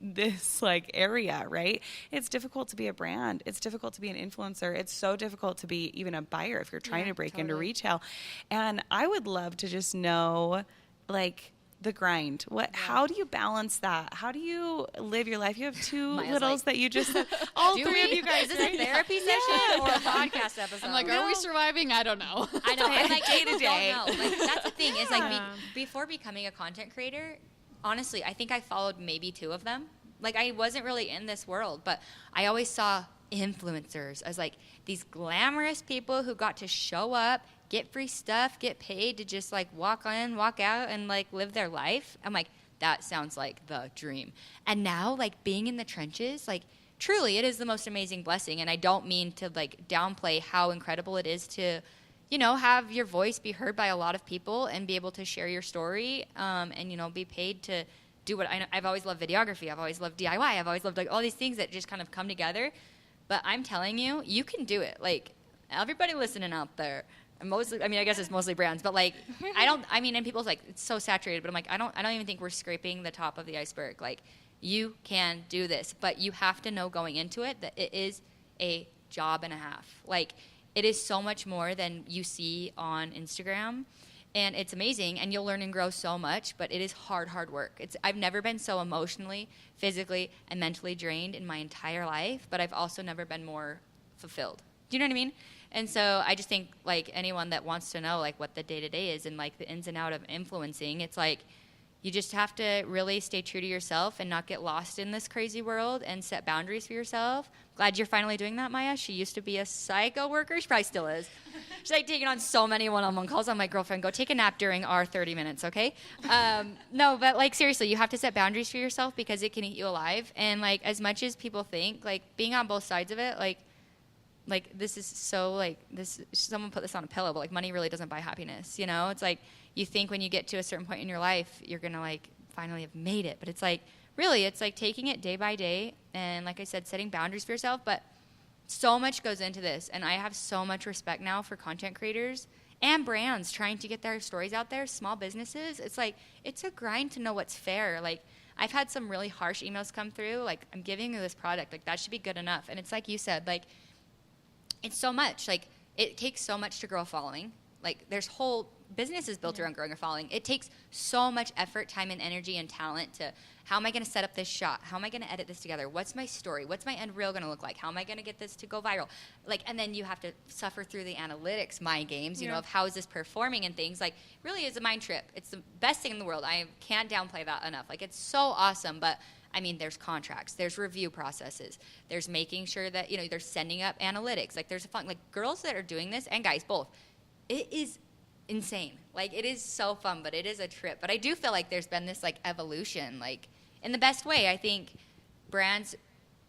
this, like, area, right? It's difficult to be a brand. It's difficult to be an influencer. It's so difficult to be even a buyer if you're trying to break into retail. And I would love to just know, like, the grind. How do you balance that? How do you live your life? You have 2 Maya's littles like, that you just all Do 3 we? of you guys. Is this a therapy session or a podcast episode? I'm like, are we surviving? I don't know. I know. I'm like, Day to people day. don't know. Like, that's the thing. Is like before becoming a content creator, honestly, I think I followed maybe 2 of them. Like, I wasn't really in this world, but I always saw influencers as like these glamorous people who got to show up, get free stuff, get paid to just like walk in, walk out, and like live their life. I'm like, that sounds like the dream. And now, like, being in the trenches, like, truly, it is the most amazing blessing. And I don't mean to like downplay how incredible it is to, you know, have your voice be heard by a lot of people and be able to share your story, and, you know, be paid to do what I've always loved videography. I've always loved DIY. I've always loved, like, all these things that just kind of come together. But I'm telling you, you can do it. Like, everybody listening out there, mostly, I mean, I guess it's mostly brands, but like, and people's like, it's so saturated, but I'm like, I don't even think we're scraping the top of the iceberg. Like, you can do this, but you have to know going into it that it is a job and a half. Like, it is so much more than you see on Instagram. And it's amazing, and you'll learn and grow so much, but it is hard work. I've never been so emotionally, physically, and mentally drained in my entire life, but I've also never been more fulfilled. Do you know what I mean? And so I just think, like, anyone that wants to know, like, what the day-to-day is and, like, the ins and outs of influencing, it's like you just have to really stay true to yourself and not get lost in this crazy world and set boundaries for yourself. Glad you're finally doing that, Maya. She used to be a psycho worker. She probably still is. She's like taking on so many one-on-one calls. I'm like, girlfriend, go take a nap during our 30 minutes, okay? No, but like seriously, you have to set boundaries for yourself because it can eat you alive. And like as much as people think, like being on both sides of it, like this is so like this. Someone put this on a pillow, but like money really doesn't buy happiness. You know, it's like you think when you get to a certain point in your life, you're gonna like finally have made it, but it's like really, it's like taking it day by day, and like I said, setting boundaries for yourself. But so much goes into this, and I have so much respect now for content creators and brands trying to get their stories out there, small businesses. It's like, it's a grind to know what's fair. Like, I've had some really harsh emails come through, like, I'm giving you this product, like, that should be good enough. And it's like you said, like, it's so much. Like, it takes so much to grow a following. Like, there's whole businesses built around growing a following. It takes so much effort, time, and energy and talent to, how am I going to set up this shot? How am I going to edit this together? What's my story? What's my end reel going to look like? How am I going to get this to go viral? Like, and then you have to suffer through the analytics mind games, you know, of how is this performing and things. Like, really is a mind trip. It's the best thing in the world. I can't downplay that enough. Like, it's so awesome, but I mean, there's contracts, there's review processes, there's making sure that, you know, they're sending up analytics. Like, there's a fun, like, girls that are doing this, and guys, both, it is insane. Like, it is so fun, but it is a trip. But I do feel like there's been this, like, evolution, like, in the best way. I think brands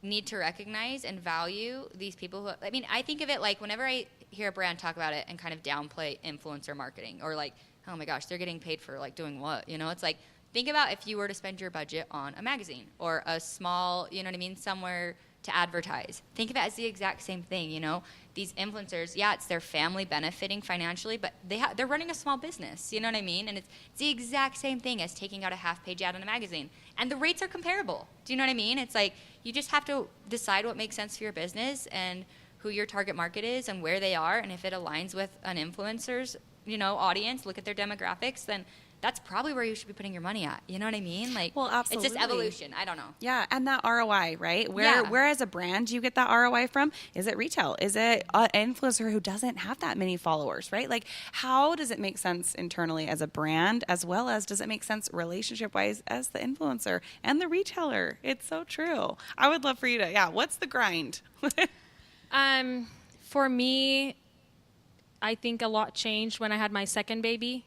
need to recognize and value these people who, I mean, I think of it like whenever I hear a brand talk about it and kind of downplay influencer marketing, or like, oh my gosh, they're getting paid for like doing what, you know? It's like, think about if you were to spend your budget on a magazine or a small, you know what I mean, somewhere to advertise. Think of it as the exact same thing, you know? These influencers, yeah, it's their family benefiting financially, but they're running a small business, you know what I mean? And it's the exact same thing as taking out a half-page ad in a magazine. And the rates are comparable. Do you know what I mean? It's like you just have to decide what makes sense for your business and who your target market is and where they are. And if it aligns with an influencer's, you know, audience, look at their demographics, then that's probably where you should be putting your money at. You know what I mean? Like, well, absolutely. It's just evolution. I don't know. Yeah, and that ROI, right? Where as a brand you get that ROI from? Is it retail? Is it an influencer who doesn't have that many followers, right? Like, how does it make sense internally as a brand, as well as does it make sense relationship-wise as the influencer and the retailer? It's so true. I would love for you to, what's the grind? For me, I think a lot changed when I had my second baby.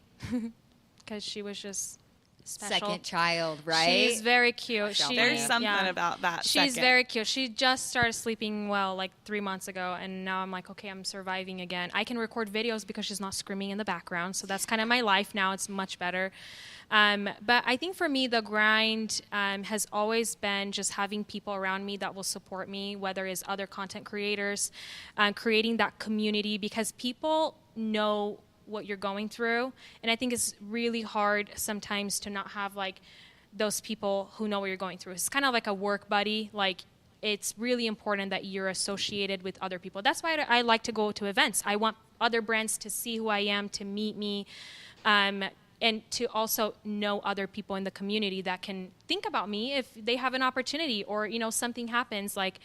Because she was just special. Second child, right? She's very cute. There's something about that. She's very cute. She just started sleeping well like 3 months ago, and now I'm like, okay, I'm surviving again. I can record videos because she's not screaming in the background, so that's kind of my life now. It's much better. But I think for me, the grind has always been just having people around me that will support me, whether it's other content creators, creating that community, because people know what you're going through, and I think it's really hard sometimes to not have like those people who know what you're going through. It's kind of like a work buddy. Like, it's really important that you're associated with other people. That's why I like to go to events. I want other brands to see who I am, to meet me, and to also know other people in the community that can think about me if they have an opportunity, or, you know, something happens like,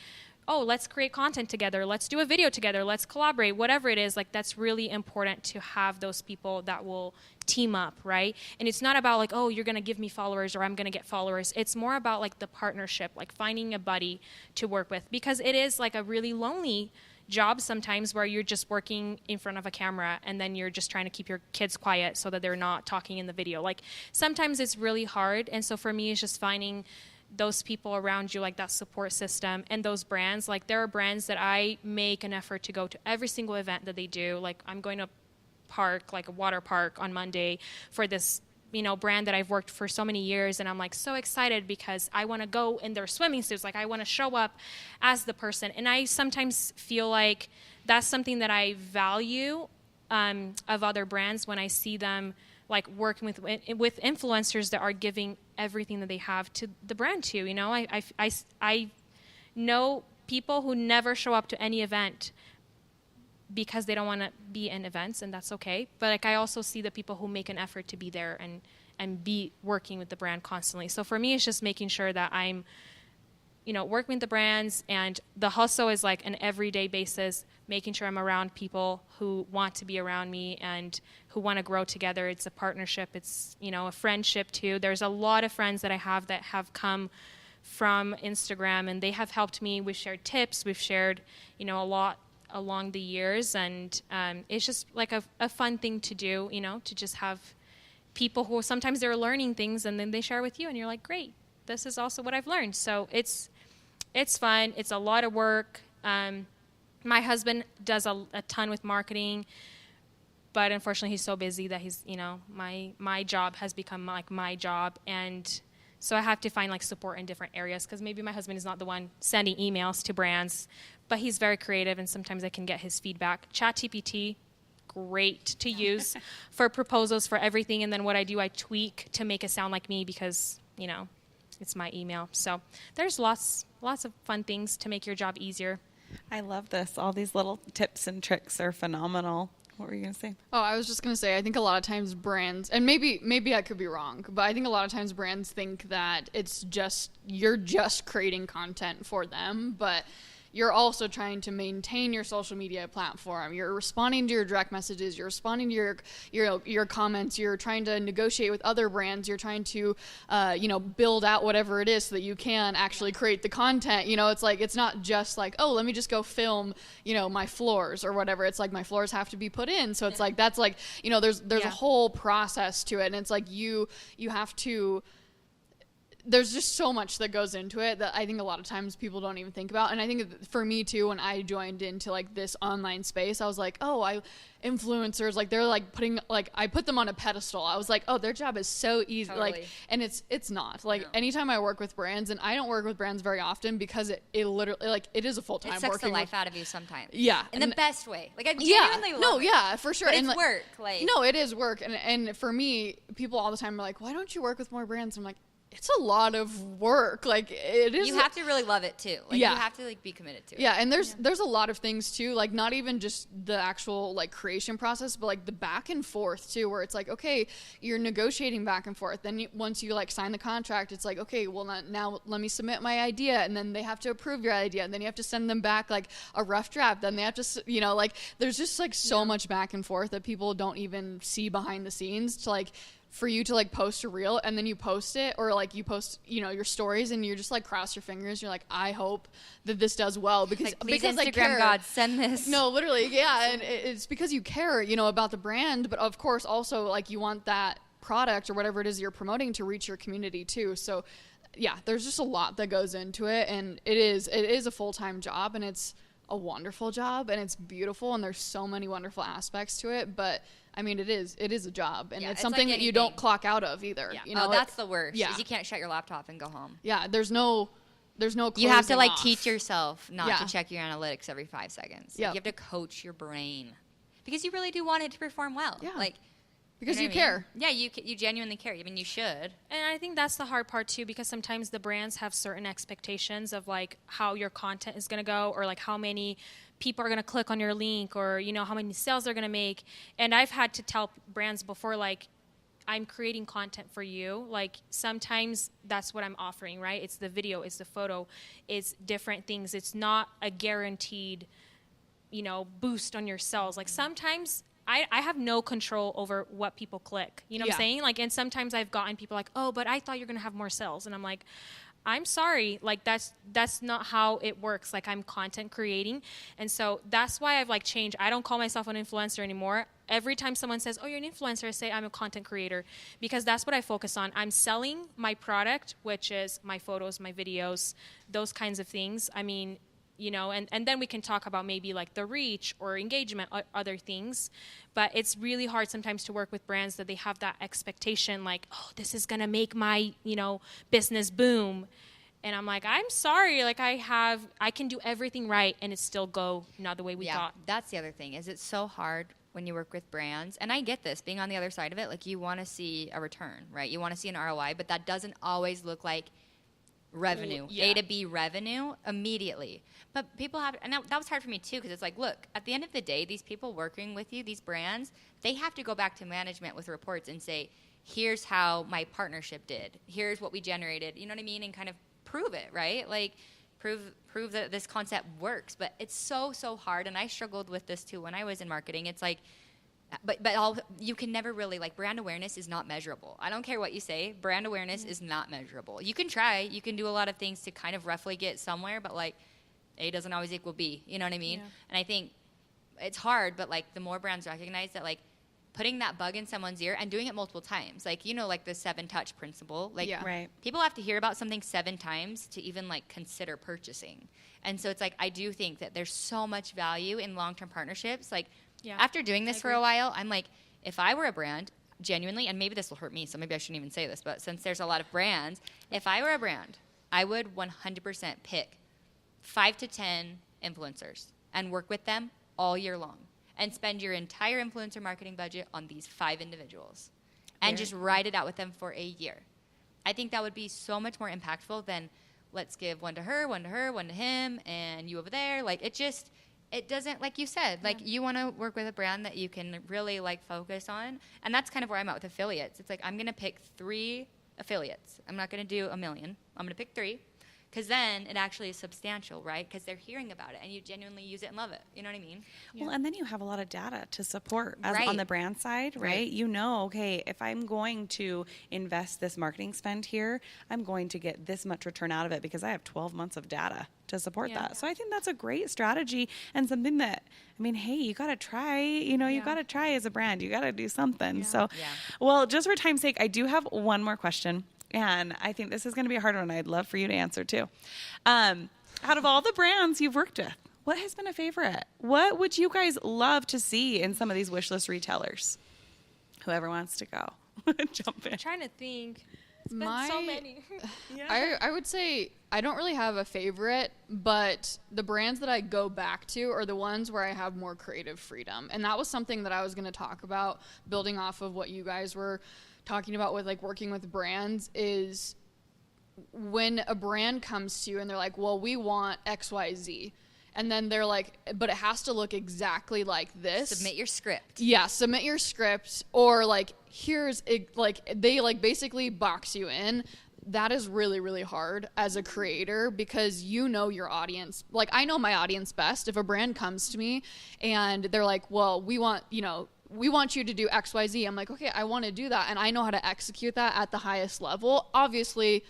oh, let's create content together, let's do a video together, let's collaborate, whatever it is. Like, that's really important to have those people that will team up, right? And it's not about like, oh, you're going to give me followers or I'm going to get followers. It's more about like the partnership, like finding a buddy to work with, because it is like a really lonely job sometimes where you're just working in front of a camera and then you're just trying to keep your kids quiet so that they're not talking in the video. Like, sometimes it's really hard. And so for me, it's just finding those people around you, like that support system, and those brands. Like, there are brands that I make an effort to go to every single event that they do. Like, I'm going to park, like a water park on Monday for this, you know, brand that I've worked for so many years, and I'm like so excited because I want to go in their swimming suits. Like, I want to show up as the person. And I sometimes feel like that's something that I value of other brands, when I see them like working with influencers that are giving everything that they have to the brand too. You know, I know people who never show up to any event because they don't want to be in events, and that's okay. But like I also see the people who make an effort to be there and be working with the brand constantly. So for me, it's just making sure that I'm, you know, working with the brands, and the hustle is like an everyday basis, making sure I'm around people who want to be around me and who want to grow together. It's a partnership. It's, you know, a friendship too. There's a lot of friends that I have that have come from Instagram, and they have helped me. We've shared tips. We've shared, you know, a lot along the years, and it's just like a fun thing to do, you know, to just have people who sometimes they're learning things and then they share with you and you're like, great, this is also what I've learned. So it's fun. It's a lot of work. My husband does a ton with marketing, but unfortunately he's so busy that he's, you know, my job has become like my job. And so I have to find like support in different areas, because maybe my husband is not the one sending emails to brands, but he's very creative, and sometimes I can get his feedback. ChatGPT, great to use for proposals, for everything. And then what I do, I tweak to make it sound like me, because, you know, it's my email. So there's lots of fun things to make your job easier. I love this. All these little tips and tricks are phenomenal. What were you going to say? Oh, I was just going to say, I think a lot of times brands, and maybe I could be wrong, but I think a lot of times brands think that it's just, you're just creating content for them, but you're also trying to maintain your social media platform. You're responding to your direct messages. You're responding to your comments. You're trying to negotiate with other brands. You're trying to, build out whatever it is so that you can actually create the content. You know, it's like, it's not just like, oh, let me just go film, you know, my floors or whatever. It's like my floors have to be put in. So it's like, that's like, you know, there's a whole process to it. And it's like, you have to, there's just so much that goes into it that I think a lot of times people don't even think about. And I think for me too, when I joined into like this online space, I was like, oh, influencers, like they're like putting, like I put them on a pedestal. I was like, oh, their job is so easy. Totally. Like, and it's not like, anytime I work with brands, and I don't work with brands very often because it literally, like, it is a full-time It sucks working the life out of you sometimes. Yeah. In the best way. Like I yeah, genuinely love no, it. yeah, for sure. But and it's work. Like no, it is work. And for me, people all the time are like, why don't you work with more brands? I'm like, it's a lot of work. Like it is. You have to really love it too. Like Yeah. you have to like be committed to it. Yeah, and there's a lot of things too, like not even just the actual like creation process, but like the back and forth too, where it's like, okay, you're negotiating back and forth. Then once you like sign the contract, it's like, okay, well now let me submit my idea, and then they have to approve your idea, and then you have to send them back like a rough draft. Then they have to, you know, like there's just like so much back and forth that people don't even see behind the scenes to like. For you to like post a reel and then you post it, or like you post, you know, your stories, and you're just like cross your fingers. You're like, I hope that this does well, because Like, please because I Instagram care. God, send this. No, literally, yeah, and it's because you care, you know, about the brand, but of course also like you want that product or whatever it is you're promoting to reach your community too. So yeah, there's just a lot that goes into it, and it is a full-time job, and it's a wonderful job, and it's beautiful, and there's so many wonderful aspects to it. But I mean, it is a job, and Yeah, it's it's something like that you anything. don't clock out of either. Yeah. You know, that's the worst. Yeah. Is you can't shut your laptop and go home. Yeah, there's no You have to closing like off. teach yourself not Yeah. to check your analytics every 5 seconds. Like, Yep. you have to coach your brain because you really do want it to perform well. Yeah. Like because know you what I mean? care. Yeah, you genuinely care. I mean, you should. And I think that's the hard part too, because sometimes the brands have certain expectations of like how your content is going to go, or like how many people are going to click on your link, or, you know, how many sales they're going to make. And I've had to tell brands before, like, I'm creating content for you. Like sometimes that's what I'm offering, right? It's the video, it's the photo, it's different things. It's not a guaranteed, you know, boost on your sales. Like sometimes I have no control over what people click. You know what I'm Yeah. saying? Like, and sometimes I've gotten people like, oh, but I thought you're going to have more sales. And I'm like, I'm sorry. Like, that's not how it works. Like, I'm content creating. And so that's why I've like changed. I don't call myself an influencer anymore. Every time someone says, oh, you're an influencer, I say I'm a content creator, because that's what I focus on. I'm selling my product, which is my photos, my videos, those kinds of things. I mean, you know, and then we can talk about maybe like the reach or engagement, other things. But it's really hard sometimes to work with brands that they have that expectation, like, oh, this is going to make my, you know, business boom. And I'm like, I'm sorry, like I can do everything right and it still go not the way we thought. That's the other thing, is it's so hard when you work with brands. And I get this, being on the other side of it, like you want to see a return, right? You want to see an ROI, but that doesn't always look like revenue, Yeah. A to B revenue immediately. But people have, and that was hard for me too, because it's like, look, at the end of the day, these people working with you, these brands, they have to go back to management with reports and say, here's how my partnership did. Here's what we generated. You know what I mean? And kind of prove it, right? Like, prove that this concept works. But it's so hard, and I struggled with this too when I was in marketing. It's like, you can never really, like, brand awareness is not measurable. I don't care what you say, brand awareness is not measurable. You can try, you can do a lot of things to kind of roughly get somewhere, but like A doesn't always equal B. You know what I mean? Yeah. And I think it's hard, but like the more brands recognize that, like, putting that bug in someone's ear and doing it multiple times, like, you know, like the 7-touch principle, like, Yeah. Right. people have to hear about something 7 times to even like consider purchasing. And so it's like, I do think that there's so much value in long-term partnerships. Like, Yeah, after doing this I for a agree. while, I'm like, if I were a brand, genuinely, and maybe this will hurt me, so maybe I shouldn't even say this, but since there's a lot of brands, if I were a brand, I would 100% pick 5 to 10 influencers and work with them all year long and spend your entire influencer marketing budget on these 5 individuals and just ride it out with them for a year. I think that would be so much more impactful than let's give one to her, one to him, and you over there. Like, it doesn't, like you said, like, you want to work with a brand that you can really, like, focus on. And that's kind of where I'm at with affiliates. It's like, I'm going to pick 3 affiliates. I'm not going to do a million. I'm going to pick 3. Because then it actually is substantial, right? Because they're hearing about it, and you genuinely use it and love it. You know what I mean? Well, and then you have a lot of data to support Right. on the brand side, right? Right. You know, okay, if I'm going to invest this marketing spend here, I'm going to get this much return out of it because I have 12 months of data to support Yeah. that. So I think that's a great strategy and something that, I mean, hey, you got to try, you know, you Yeah. got to try as a brand. You got to do something. Yeah. So, Yeah. well, just for time's sake, I do have one more question. And I think this is going to be a hard one. I'd love for you to answer too. Out of all the brands you've worked with, what has been a favorite? What would you guys love to see in some of these wish list retailers? Whoever wants to go, jump in. I'm trying to think. It's been My- so many. I would say I don't really have a favorite, but the brands that I go back to are the ones where I have more creative freedom. And that was something that I was going to talk about, building off of what you guys were talking about with, like, working with brands, is when a brand comes to you and they're like, well, we want XYZ. And then they're like, but it has to look exactly like this. Submit your script. Yeah, submit your script, or like, here's it, like, they like basically box you in. That is really, really hard as a creator, because you know your audience. Like, I know my audience best. If a brand comes to me and they're like, well, we want you to do XYZ, I'm like, okay, I want to do that, and I know how to execute that at the highest level. Obviously,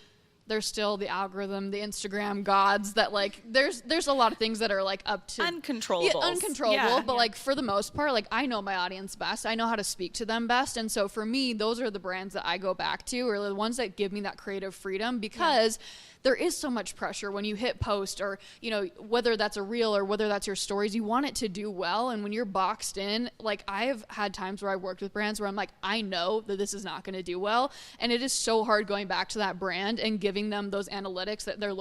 there's still the algorithm, the Instagram gods that, like, there's a lot of things that are like up to Uncontrollables. Yeah, uncontrollable. Yeah. But like, for the most part, like, I know my audience best. I know how to speak to them best. And so for me, those are the brands that I go back to, or the ones that give me that creative freedom, because there is so much pressure when you hit post, or, you know, whether that's a reel or whether that's your stories, you want it to do well. And when you're boxed in, like, I've had times where I've worked with brands where I'm like, I know that this is not going to do well. And it is so hard going back to that brand and giving them those analytics that they're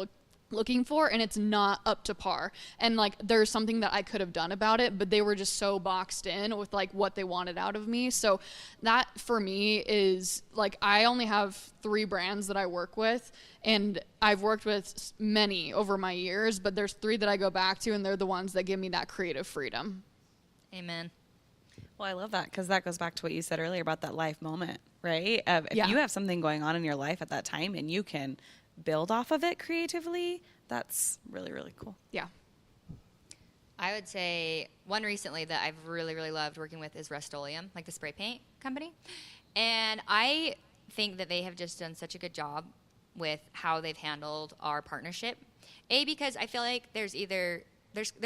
looking for, and it's not up to par. And like, there's something that I could have done about it, but they were just so boxed in with like what they wanted out of me. So that for me is like, I only have 3 brands that I work with, and I've worked with many over my years, but there's 3 that I go back to, and they're the ones that give me that creative freedom. Amen. Well, I love that, because that goes back to what you said earlier about that life moment, right? If Yeah. you have something going on in your life at that time and you can build off of it creatively, that's really, really cool. Yeah. I would say one recently that I've really, really loved working with is Rust-Oleum, like the spray paint company. And I think that they have just done such a good job with how they've handled our partnership. Because I feel like there's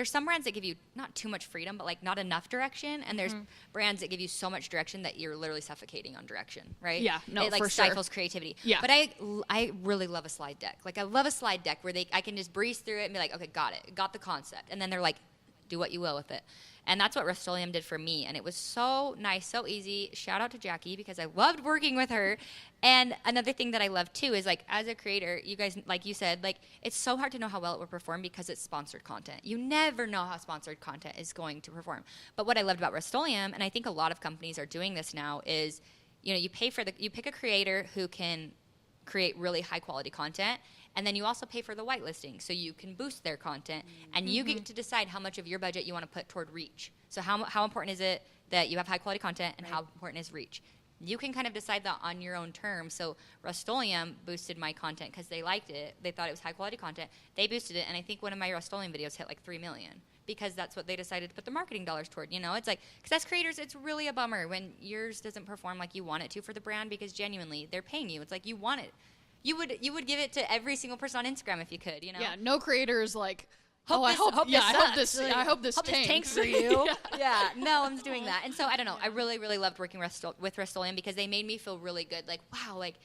some brands that give you not too much freedom, but like not enough direction, and there's brands that give you so much direction that you're literally suffocating on direction, right? Yeah, no, it like for sure. stifles creativity. Yeah. But I really love a slide deck. Like, I love a slide deck where I can just breeze through it and be like, okay, got it, got the concept, and then they're like, do what you will with it. And that's what Rust-Oleum did for me. And it was so nice, so easy. Shout out to Jackie, because I loved working with her. And another thing that I love too is, like, as a creator, you guys, like you said, like, it's so hard to know how well it will perform because it's sponsored content. You never know how sponsored content is going to perform. But what I loved about Rust-Oleum, and I think a lot of companies are doing this now, is, you know, you pick a creator who can create really high quality content, And then you also pay for the whitelisting, so you can boost their content, and you get to decide how much of your budget you want to put toward reach. So how important is it that you have high quality content, and how important is reach? You can kind of decide that on your own terms. So Rust-Oleum boosted my content because they liked it. They thought it was high quality content. They boosted it, and I think one of my Rust-Oleum videos hit like 3 million because that's what they decided to put the marketing dollars toward. You know, it's like, because as creators, it's really a bummer when yours doesn't perform like you want it to for the brand, because genuinely they're paying you. It's like you want it. You would give it to every single person on Instagram if you could. You know. Yeah. No creator is like, I hope this tanks. tanks for you. Yeah, no one's doing that. And so I don't know. I really, really loved working with Rust-Oleum because they made me feel really good. Like, wow, like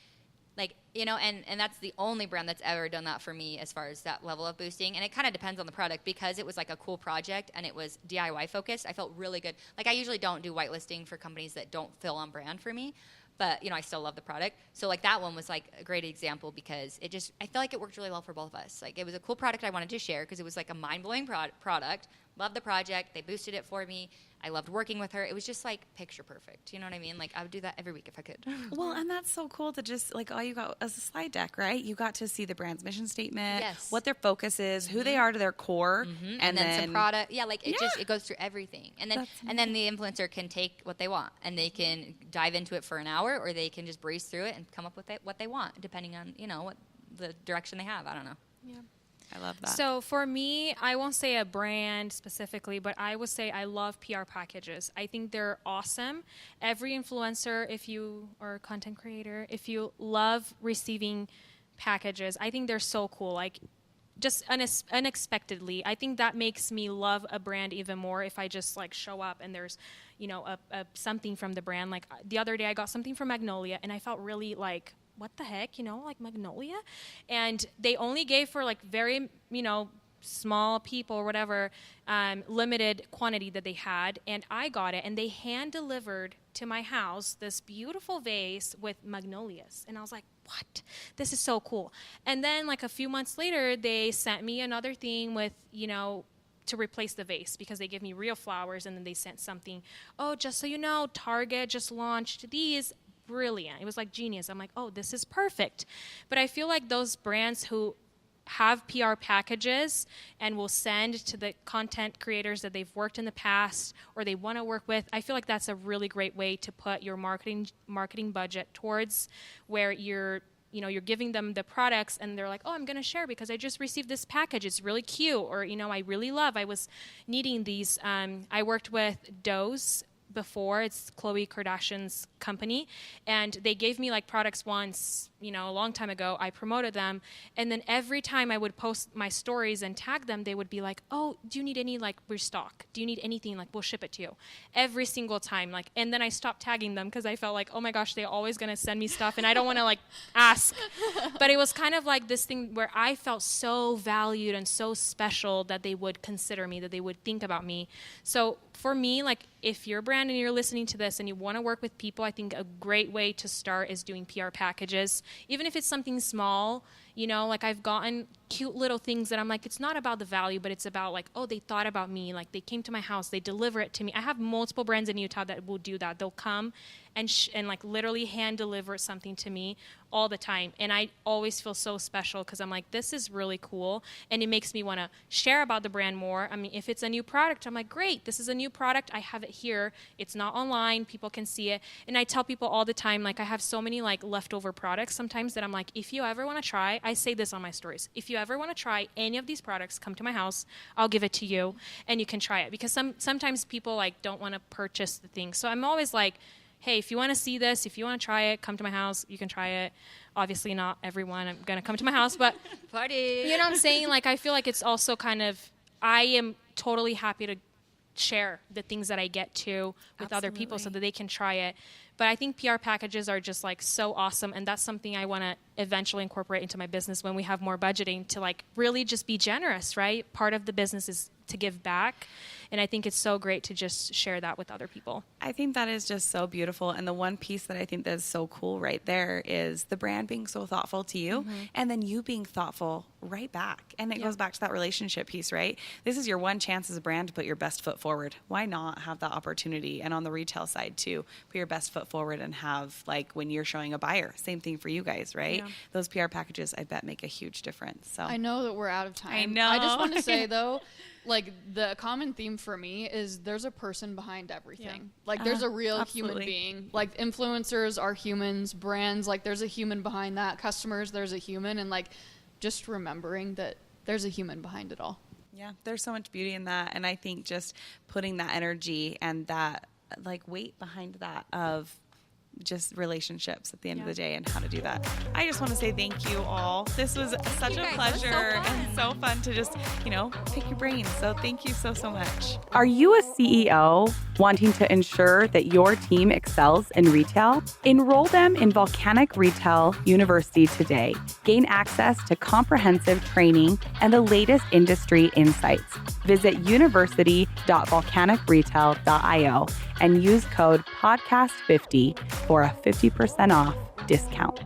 you know, and that's the only brand that's ever done that for me as far as that level of boosting. And it kind of depends on the product, because it was like a cool project and it was DIY focused. I felt really good. Like, I usually don't do whitelisting for companies that don't feel on brand for me. But, you know, I still love the product. So, like, that one was, like, a great example because it just – I feel like it worked really well for both of us. Like, it was a cool product I wanted to share because it was, like, a mind-blowing product. Loved the project. They boosted it for me. I loved working with her. It was just, like, picture perfect. You know what I mean? Like, I would do that every week if I could. Well, and that's so cool to just, like, all you got as a slide deck, right? You got to see the brand's mission statement, what their focus is, who they are to their core, and then some product. Yeah, like, it goes through everything. And then the influencer can take what they want, and they can dive into it for an hour, or they can just breeze through it and come up with what they want, depending on, you know, what the direction they have. I don't know. Yeah. I love that. So for me, I won't say a brand specifically, but I would say I love PR packages. I think they're awesome. Every influencer, if you are a content creator, if you love receiving packages, I think they're so cool. Like, just unexpectedly, I think that makes me love a brand even more if I just like show up and there's, you know, a something from the brand. Like the other day I got something from Magnolia and I felt really like, what the heck, you know, like Magnolia? And they only gave for like very, you know, small people or whatever, limited quantity that they had. And I got it, and they hand delivered to my house this beautiful vase with magnolias. And I was like, what? This is so cool. And then like a few months later, they sent me another thing with, you know, to replace the vase, because they give me real flowers, and then they sent something. Oh, just so you know, Target just launched these. Brilliant. It was like genius. I'm like, oh, this is perfect. But I feel like those brands who have PR packages and will send to the content creators that they've worked in the past or they want to work with, I feel like that's a really great way to put your marketing budget towards, where you're giving them the products and they're like, oh, I'm going to share because I just received this package. It's really cute. Or, you know, I was needing these. I worked with Doze before. It's Khloe Kardashian's company, and they gave me like products once, you know, a long time ago. I promoted them, and then every time I would post my stories and tag them, they would be like, oh, do you need any like restock? Do you need anything? Like, we'll ship it to you. Every single time. Like, and then I stopped tagging them because I felt like, oh my gosh, they're always going to send me stuff and I don't want to like ask. But it was kind of like this thing where I felt so valued and so special that they would consider me, that they would think about me. So for me, like, if you're a brand and you're listening to this and you want to work with people, I think a great way to start is doing PR packages. Even if it's something small, you know, like I've gotten cute little things that I'm like, it's not about the value, but it's about like, oh, they thought about me. Like, they came to my house, they deliver it to me. I have multiple brands in Utah that will do that. They'll come and like literally hand deliver something to me all the time. And I always feel so special because I'm like, this is really cool. And it makes me want to share about the brand more. I mean, if it's a new product, I'm like, great, this is a new product. I have it here. It's not online. People can see it. And I tell people all the time, like, I have so many like leftover products sometimes that I'm like, if you ever want to try, I say this on my stories, if you ever want to try any of these products, come to my house. I'll give it to you and you can try it. Because sometimes people like don't want to purchase the thing. So I'm always like, hey, if you want to see this, if you want to try it, come to my house. You can try it. Obviously not everyone. I'm going to come to my house, but party. You know what I'm saying? Like, I feel like it's also kind of, I am totally happy to share the things that I get to with other people so that they can try it. But I think PR packages are just like so awesome. And that's something I want to eventually incorporate into my business when we have more budgeting, to like really just be generous, right? Part of the business is to give back. And I think it's so great to just share that with other people. I think that is just so beautiful. And the one piece that I think that is so cool right there is the brand being so thoughtful to you and then you being thoughtful right back. And it goes back to that relationship piece, right? This is your one chance as a brand to put your best foot forward. Why not have that opportunity? And on the retail side too, put your best foot forward and have, like, when you're showing a buyer, same thing for you guys, right? Yeah. Those PR packages, I bet, make a huge difference. So I know that we're out of time. I know. I just want to say though, like, the common theme for me is there's a person behind everything. Like, there's a real absolutely. human being. Like, influencers are humans, brands, like, there's a human behind that. Customers, there's a human. And, like, just remembering that there's a human behind it all. Yeah, there's so much beauty in that. And I think just putting that energy and that, like, weight behind that of just relationships at the end of the day and how to do that. I just want to say thank you all. This was such a pleasure and so fun to just, pick your brains. So thank you so, so much. Are you a CEO wanting to ensure that your team excels in retail? Enroll them in Volcanic Retail University today. Gain access to comprehensive training and the latest industry insights. Visit university.volcanicretail.io and use code podcast50 for a 50% off discount.